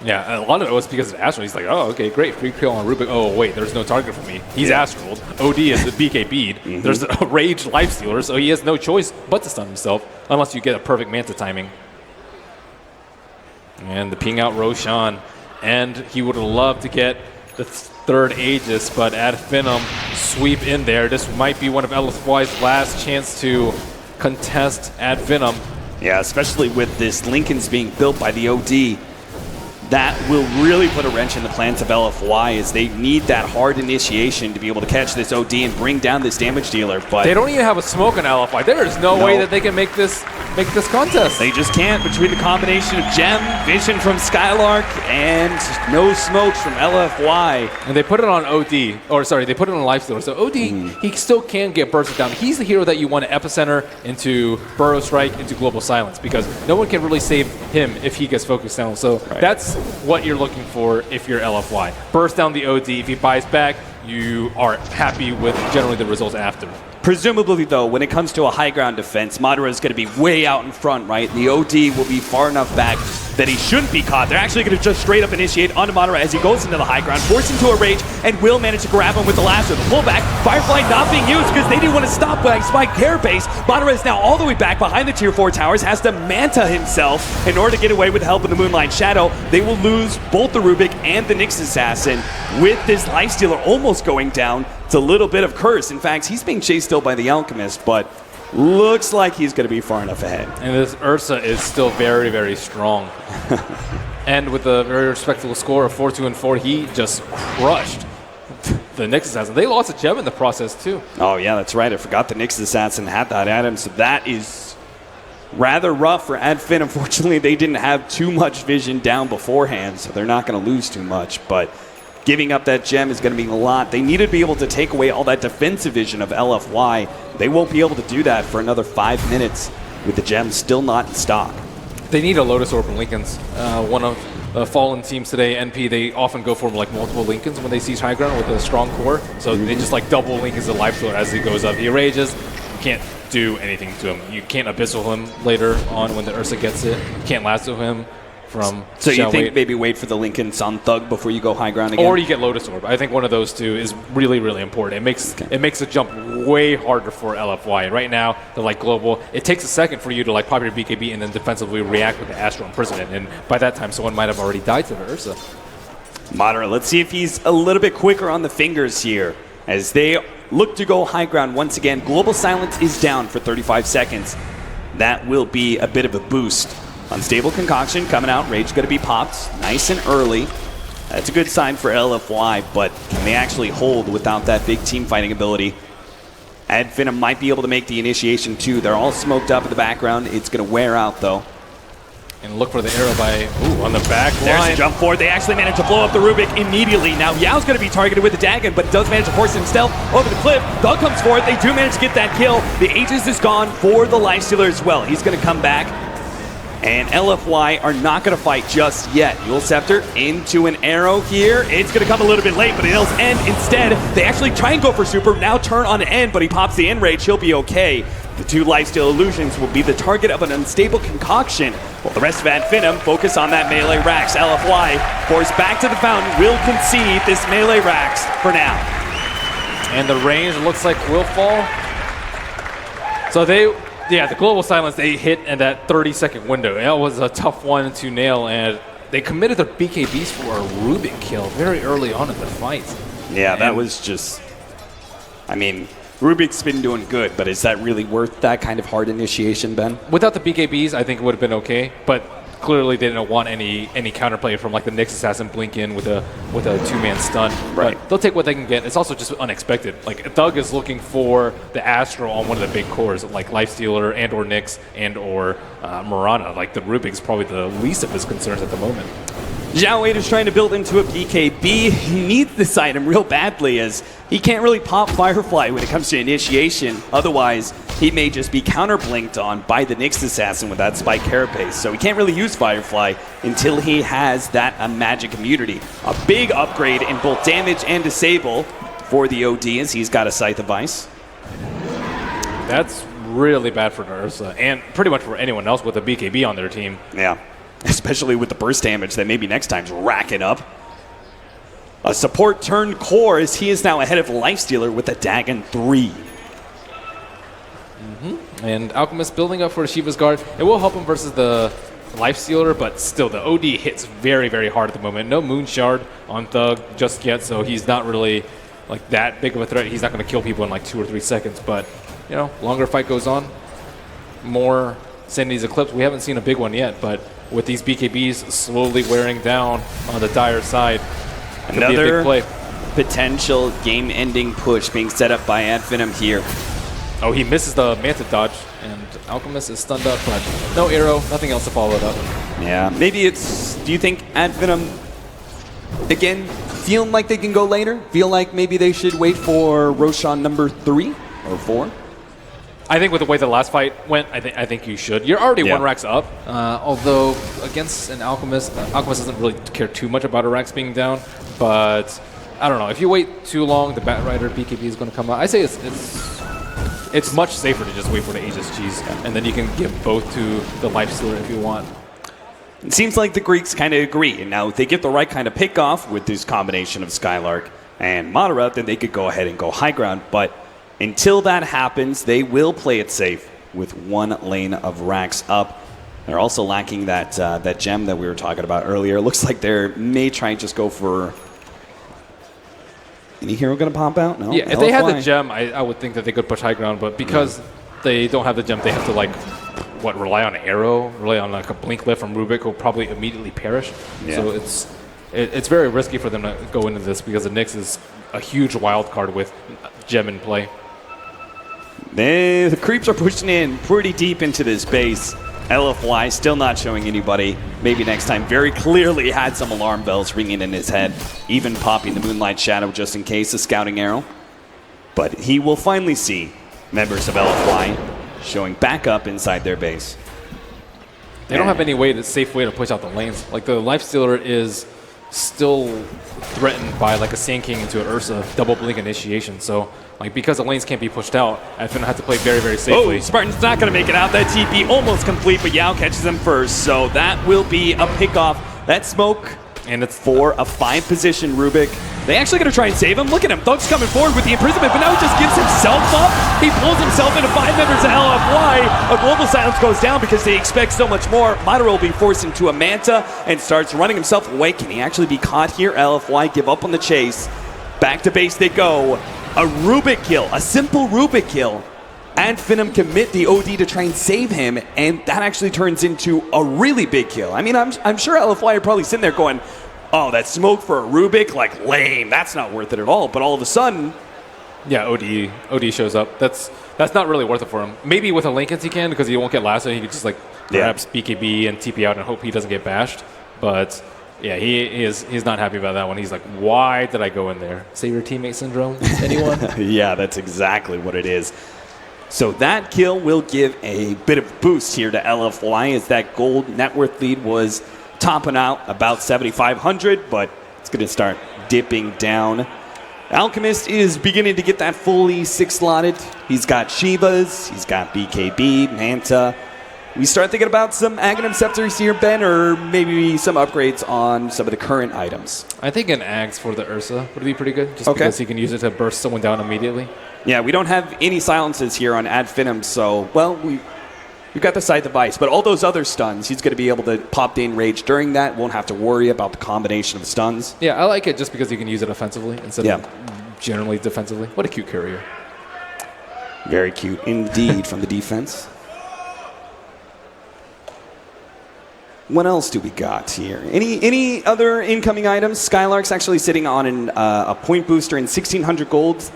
Yeah, a lot of it was because of Astral. He's like, oh, okay, great, free kill on Rubik. Oh, wait, there's no target for me. He's Astraled. OD is the BKB'd. There's a Rage Lifestealer, so he has no choice but to stun himself, unless you get a perfect Manta timing. And the ping out Roshan, and he would have loved to get the 3rd Aegis, but Adfinem sweep in there. This might be one of LFY's last chance to contest Adfinem. Yeah, especially with this Lincoln's being built by the OD. That will really put a wrench in the plans of LFY, as they need that hard initiation to be able to catch this OD and bring down this damage dealer. But they don't even have a smoke on LFY. There is no way that they can make this contest. They just can't, between the combination of Gem, Vision from Skylark, and no smokes from LFY. And they put it on OD, or sorry, they put it on Lifestealer. So OD, he still can get bursted down. He's the hero that you want to Epicenter into Burrow Strike into Global Silence, because no one can really save him if he gets focused down. So that's what you're looking for if you're LFY. Burst down the OD. If he buys back, you are happy with generally the results after. Presumably, though, when it comes to a high ground defense, Madara is going to be way out in front, right? The OD will be far enough back that he shouldn't be caught. They're actually going to just straight up initiate onto Madara as he goes into the high ground, force him to a rage, and will manage to grab him with the lasso. The pullback, Firefly not being used because they didn't want to stop by Spike Hair Base. Madara is now all the way back behind the tier 4 towers, has to Manta himself in order to get away with the help of the Moonlight Shadow. They will lose both the Rubik and the Nyx Assassin with this Lifestealer almost going down. It's a little bit of curse. In fact, he's being chased still by the Alchemist, but looks like he's going to be far enough ahead. And this Ursa is still very, very strong. And with a very respectable score of 4-2-4, he just crushed the Nyx Assassin. They lost a gem in the process, too. Oh, yeah, that's right. I forgot the Nyx Assassin had that at him, so that is rather rough for Adfin. Unfortunately, they didn't have too much vision down beforehand, so they're not going to lose too much, but giving up that gem is going to mean a lot. They need to be able to take away all that defensive vision of LFY. They won't be able to do that for another 5 minutes with the gem still not in stock. They need a Lotus Orb from Lincolns. One of the fallen teams today, NP, they often go for like multiple Lincolns when they seize high ground with a strong core. So they just like double Lincoln's life stealer as he goes up. He rages. You can't do anything to him. You can't abyssal him later on when the Ursa gets it. You can't lasso him from So you think maybe wait for the Lincolns on Thug before you go high ground again? Or you get Lotus Orb. I think one of those two is really, really important. It makes the jump way harder for LFY. Right now, they're like global. It takes a second for you to like pop your BKB and then defensively react with the Astral Imprisonment. And by that time, someone might have already died to the Ursa. Madara, let's see if he's a little bit quicker on the fingers here as they look to go high ground once again. Global Silence is down for 35 seconds. that will be a bit of a boost. Unstable Concoction coming out. Rage going to be popped nice and early. That's a good sign for LFY, but can they actually hold without that big team fighting ability? Finem might be able to make the initiation too. They're all smoked up in the background. It's going to wear out though. And look for the arrow by, on the back There's line. a jump forward. They actually managed to blow up the Rubik immediately. Now Yao's going to be targeted with the Dagon, but does manage to force himself over the cliff. Thug comes forward. They do manage to get that kill. The Aegis is gone for the Lifestealer as well. He's going to come back. And LFY are not going to fight just yet. Yule Scepter into an arrow here. It's going to come a little bit late, but it knows End instead. They actually try and go for Super, now turn on End, but he pops the Enrage. He'll be okay. The two Lifesteal Illusions will be the target of an Unstable Concoction, while the rest of Finem focus on that melee Rax. LFY forced back to the fountain, will concede this melee Rax for now. And the range looks like will fall. So the Global Silence, they hit in that 30-second window. That was a tough one to nail, and they committed their BKBs for a Rubik kill very early on in the fight. Yeah, that was just... I mean, Rubik's been doing good, but is that really worth that kind of hard initiation, Ben? Without the BKBs, I think it would have been okay, but clearly they didn't want any counterplay from like the Nyx Assassin blink in with a two-man stun. Right. But they'll take what they can get. It's also just unexpected. Like Thug is looking for the Astro on one of the big cores, like Lifestealer and or Nyx and or Mirana. Like the Rubik's probably the least of his concerns at the moment. Zhao Wade is trying to build into a BKB. He needs this item real badly as he can't really pop Firefly when it comes to initiation. Otherwise, he may just be counter-blinked on by the Nyx Assassin with that Spike Carapace. So he can't really use Firefly until he has that magic immunity. A big upgrade in both damage and disable for the OD as he's got a Scythe of Ice. That's really bad for Ursa and pretty much for anyone else with a BKB on their team. Yeah. Especially with the burst damage that maybe next time's racking up. A support turned core as he is now ahead of Lifestealer with a Dagon 3. And Alchemist building up for Shiva's Guard. It will help him versus the Lifestealer, but still the OD hits very, very hard at the moment. No Moon Shard on Thug just yet, so he's not really like that big of a threat. He's not going to kill people in like 2 or 3 seconds, but you know, longer fight goes on, more Sandy's Eclipse. We haven't seen a big one yet, but with these BKBs slowly wearing down on the Dire side, another big play. Potential game-ending push being set up by Finem here. Oh, he misses the Manta dodge, and Alchemist is stunned up, but no arrow, nothing else to follow it up. Yeah, maybe it's... Do you think Finem, again, feeling like they can go later? Feel like maybe they should wait for Roshan number 3 or 4? I think with the way the last fight went, I think you should. You're already 1 Rax up, although against an Alchemist, Alchemist doesn't really care too much about a Rax being down, but I don't know. If you wait too long, the Bat Rider BKB is going to come out. I say it's much safer to just wait for the Aegis cheese, and then you can give both to the Lifestealer if you want. It seems like the Greeks kind of agree, and now if they get the right kind of pick off with this combination of Skylark and Madara, then they could go ahead and go high ground, but until that happens, they will play it safe with 1 lane of Rax up. They're also lacking that gem that we were talking about earlier. Looks like they may try and just go for... Any hero going to pop out? No? Yeah, if they had the gem, I would think that they could push high ground, but because they don't have the gem, they have to rely on arrow, rely on like a blink lift from Rubik, who'll probably immediately perish. Yeah. So it's very risky for them to go into this because the Nyx is a huge wild card with gem in play. The creeps are pushing in pretty deep into this base. LFY still not showing anybody. Maybe next time. Very clearly had some alarm bells ringing in his head. Even popping the Moonlight Shadow just in case, a scouting arrow. But he will finally see members of LFY showing back up inside their base. They don't have any safe way to push out the lanes. Like the Lifestealer is still threatened by like a Sand King into an Ursa double blink initiation. So like because the lanes can't be pushed out, Finem have to play very, very safely. Oh, Spartan's not going to make it out. That TP almost complete, but Yao catches him first. So that will be a pickoff. That smoke, and it's for a 5-position Rubik. They actually going to try and save him. Look at him. Thug's coming forward with the imprisonment, but now he just gives himself up. He pulls himself into 5 members of LFY. A global silence goes down because they expect so much more. Madara will be forced into a Manta and starts running himself away. Can he actually be caught here? LFY give up on the chase. Back to base they go. A Rubik kill, a simple Rubik kill. Finem commit the OD to try and save him, and that actually turns into a really big kill. I mean, I'm sure LFY are probably sitting there going, oh, that smoke for a Rubik, like, lame. That's not worth it at all. But all of a sudden... Yeah, OD shows up. That's not really worth it for him. Maybe with a Lincoln he can, because he won't get lasso. He could just, like, perhaps BKB and TP out and hope he doesn't get bashed. But... yeah, he's not happy about that one. He's like, why did I go in there? Save your teammate syndrome? Anyone? Yeah, that's exactly what it is. So that kill will give a bit of boost here to LFY as that gold net worth lead was topping out about 7,500, but it's going to start dipping down. Alchemist is beginning to get that fully 6-slotted. He's got Shivas, he's got BKB, Manta. We start thinking about some Aghanim Scepters here, Ben, or maybe some upgrades on some of the current items. I think an Axe for the Ursa would be pretty good, just because he can use it to burst someone down immediately. Yeah, we don't have any silences here on Finem, so, well, we've got the side device, but all those other stuns, he's going to be able to pop Dane Rage during that, won't have to worry about the combination of stuns. Yeah, I like it just because you can use it offensively instead of generally defensively. What a cute courier. Very cute indeed from the defense. What else do we got here? Any other incoming items? Skylark's actually sitting on a point booster in 1,600 gold.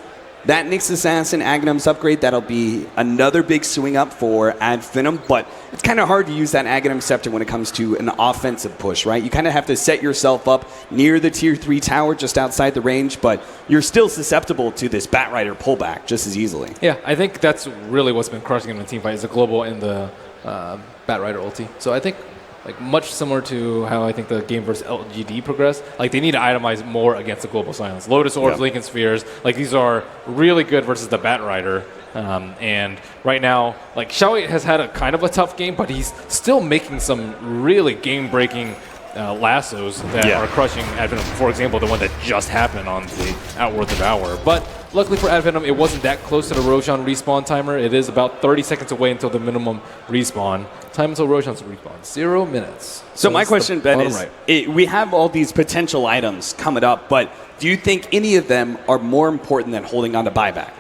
That Nyx Assassin Aghanim's upgrade, that'll be another big swing up for Finem, but it's kind of hard to use that Aghanim Scepter when it comes to an offensive push, right? You kind of have to set yourself up near the tier 3 tower just outside the range, but you're still susceptible to this Batrider pullback just as easily. Yeah, I think that's really what's been crushing him in the team fight is the global and the Batrider ulti. So I think like much similar to how I think the game versus LGD progressed. Like they need to itemize more against the global silence. Lotus Orbs, Lincoln Spheres, like these are really good versus the Batrider. And right now, like Xiao has had a kind of a tough game, but he's still making some really game-breaking lassos that are crushing Advenom. For example, the one that just happened on the Outward Devour. But luckily for Advenom, it wasn't that close to the Roshan respawn timer. It is about 30 seconds away until the minimum respawn. Time until Roshan's respawn, 0 minutes. So my question, Ben, is we have all these potential items coming up, but do you think any of them are more important than holding on to buyback?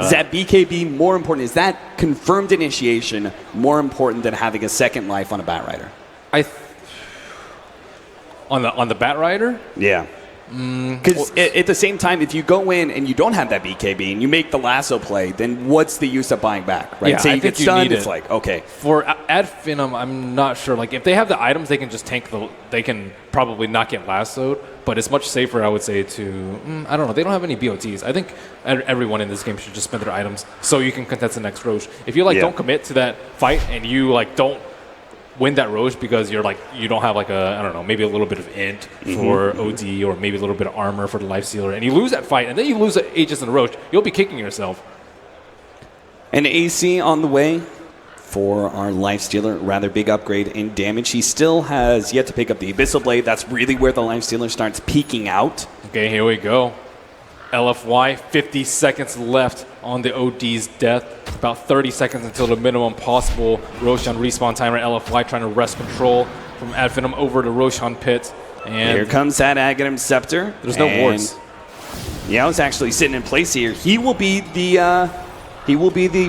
Is that BKB more important? Is that confirmed initiation more important than having a second life on a Batrider? On the Batrider? Yeah. Because at the same time, if you go in and you don't have that BKB and you make the lasso play, then what's the use of buying back, right? Yeah, so I you think get stunned, it's it. like, okay. For Advenom, I'm not sure. Like, if they have the items, they can just tank they can probably not get lassoed, but it's much safer, I would say, to, I don't know, they don't have any BOTs. I think everyone in this game should just spend their items so you can contest the next Roche. If you, don't commit to that fight and you, don't win that Roche because you're you don't have I don't know, maybe a little bit of int for OD or maybe a little bit of armor for the Lifestealer, and you lose that fight and then you lose Aegis and Roche, you'll be kicking yourself. An AC on the way for our Lifestealer, rather big upgrade in damage. He still has yet to pick up the Abyssal Blade. That's really where the Lifestealer starts peaking out. Okay, here we go. LFY, 50 seconds left on the OD's death. About 30 seconds until the minimum possible Roshan respawn timer. LFY trying to wrest control from Advenom over to Roshan pit. And here comes that Aghanim Scepter. There's no wards. Yao's actually sitting in place here. He will be the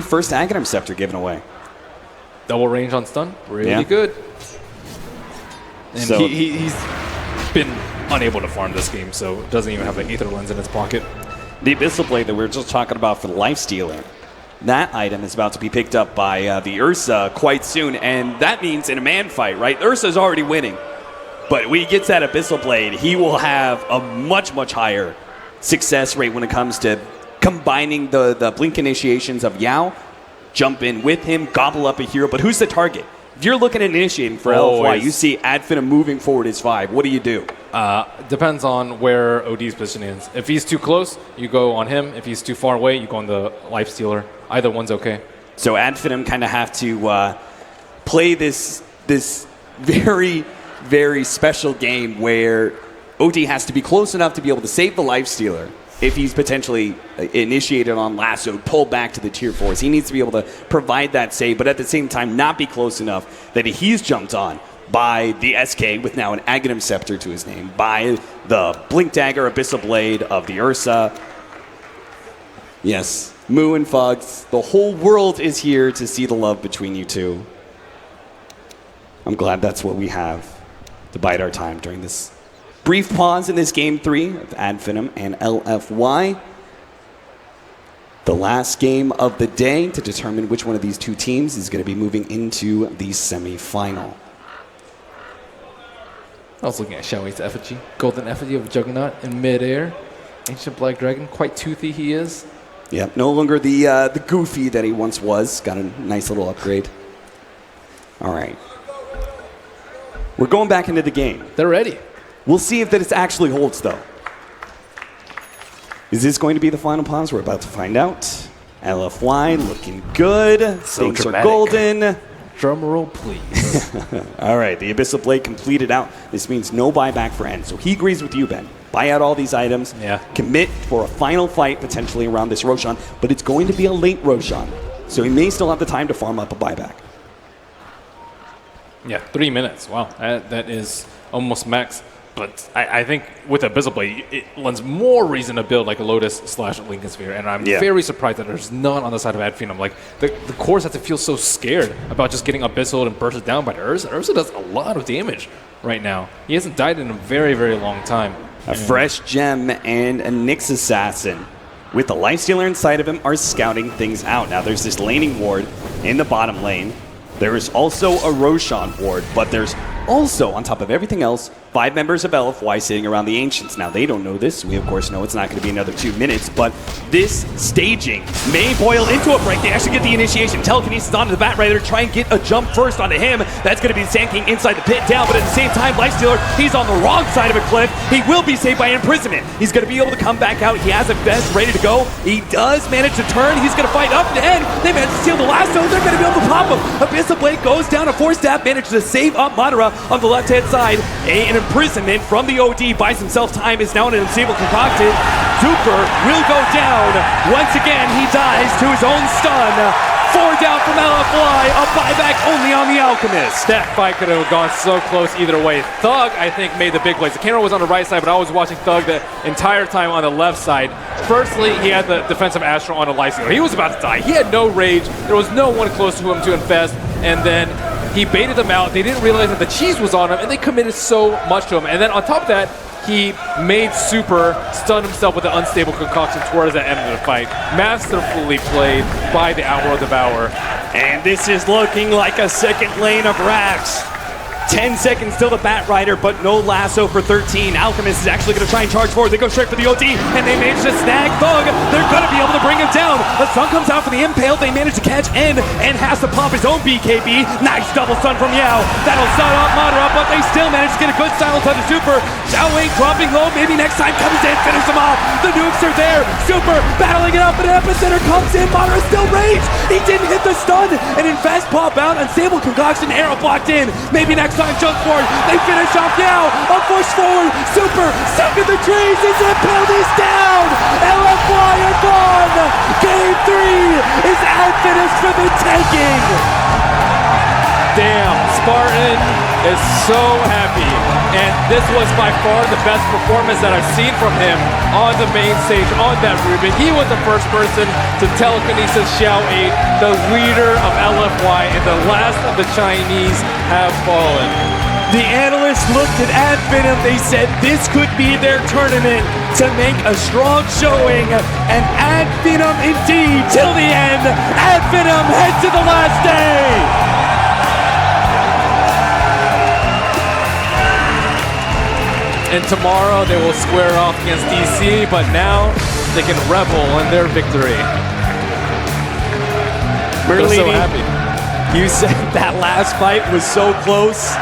first Aghanim Scepter given away. Double range on stun, really good. And so he's been unable to farm this game, so doesn't even have an Aether Lens in his pocket. The Abyssal Blade that we were just talking about for the Lifestealer, that item is about to be picked up by the Ursa quite soon, and that means in a man fight, right? Ursa's already winning, but when he gets that Abyssal Blade, he will have a much, much higher success rate when it comes to combining the blink initiations of Yao, jump in with him, gobble up a hero, but who's the target? If you're looking at initiating for LFY, you see Advenom moving forward his 5. What do you do? Depends on where OD's position is. If he's too close, you go on him. If he's too far away, you go on the Lifestealer. Either one's okay. So Advenom kind of have to play this very, very special game where OD has to be close enough to be able to save the Lifestealer. If he's potentially initiated on lasso, pulled back to the tier 4s, he needs to be able to provide that save, but at the same time not be close enough that he's jumped on by the SK with now an Aghanim Scepter to his name, by the Blink Dagger Abyssal Blade of the Ursa. Yes, Moo and Fugs, the whole world is here to see the love between you two. I'm glad that's what we have to bide our time during this brief pause in this Game 3 of Finem and LFY. The last game of the day to determine which one of these two teams is going to be moving into the semifinal. I was looking at Xiaoyi's effigy, golden effigy of Juggernaut in midair. Ancient Black Dragon, quite toothy he is. Yep, no longer the goofy that he once was. Got a nice little upgrade. All right. We're going back into the game. They're ready. We'll see if this actually holds, though. Is this going to be the final pause? We're about to find out. LFY looking good. So Things dramatic. are golden. Drum roll, please. All right, the Abyssal Blade completed out. This means no buyback for N. So he agrees with you, Ben. Buy out all these items. Yeah. Commit for a final fight potentially around this Roshan, but it's going to be a late Roshan. So he may still have the time to farm up a buyback. Yeah, 3 minutes. Wow, that is almost max. But I think with Abyssal Blade, it lends more reason to build like a Lotus/Lincoln Sphere. And I'm very surprised that there's none on the side of Adphenum. Like, the cores have to feel so scared about just getting Abyssal and bursted down by the Ursa. Ursa does a lot of damage right now. He hasn't died in a very, very long time. A fresh gem and a Nyx Assassin. With the Lifestealer inside of him are scouting things out. Now there's this laning ward in the bottom lane. There is also a Roshan ward, but there's also, on top of everything else, 5 members of LFY sitting around the Ancients. Now, they don't know this. We, of course, know it's not going to be another 2 minutes, but this staging may boil into a break. They actually get the initiation. Telekinesis onto the Batrider, try and get a jump first onto him. That's going to be Sand King inside the pit down, but at the same time, Lifestealer, he's on the wrong side of a cliff. He will be saved by imprisonment. He's going to be able to come back out. He has a vest ready to go. He does manage to turn. He's going to fight up to end. They manage to steal the lasso. They're going to be able to pop him. Abyssal Blade goes down a 4-stab, manages to save up Madara on the left-hand side. An imprisonment from the OD buys himself time, is now an unstable concocted. Super will go down. Once again, he dies to his own stun. 4 down from LFY, a buyback only on the Alchemist. That fight could have gone so close either way. Thug, I think, made the big plays. The camera was on the right side, but I was watching Thug the entire time on the left side. Firstly, he had the defensive Astro on a Lifestealer. He was about to die. He had no rage. There was no one close to him to infest. And then he baited them out. They didn't realize that the cheese was on him, and they committed so much to him. And then on top of that, he made Super stun himself with an unstable concoction towards the end of the fight. Masterfully played by the Outworld Devourer. And this is looking like a second lane of Rax. 10 seconds till the Batrider, but no lasso for 13. Alchemist is actually going to try and charge forward. They go straight for the OD, and they manage to snag Thug. They're going to be able to bring him down. The sun comes out for the Impale. They manage to catch N and has to pop his own BKB. Nice double stun from Yao. That'll stun up Madara, but they still manage to get a good silence on the Super. Xiaowei dropping low. Maybe next time comes in, finish him off. The nukes are there. Super battling it up, and Epicenter comes in. Madara still raged. He didn't hit the stun, and in fast pop out, unstable concoction, arrow blocked in. Maybe next time jump forward. They finish off now. A push forward. Super stuck in the trees. He's impaled. He's down. LFY are gone. Game 3 is finished for the taking. Damn, Spartan is so happy. And this was by far the best performance that I've seen from him on the main stage, on that Rubin. He was the first person to telekinesis Xiaowei, the leader of LFY, and the last of the Chinese have fallen. The analysts looked at Adphenum. They said this could be their tournament to make a strong showing. And Adphenum indeed, till the end, Adphenum head to the last day. And tomorrow they will square off against DC, but now they can revel in their victory. We're so leading. happy. You said that last fight was so close.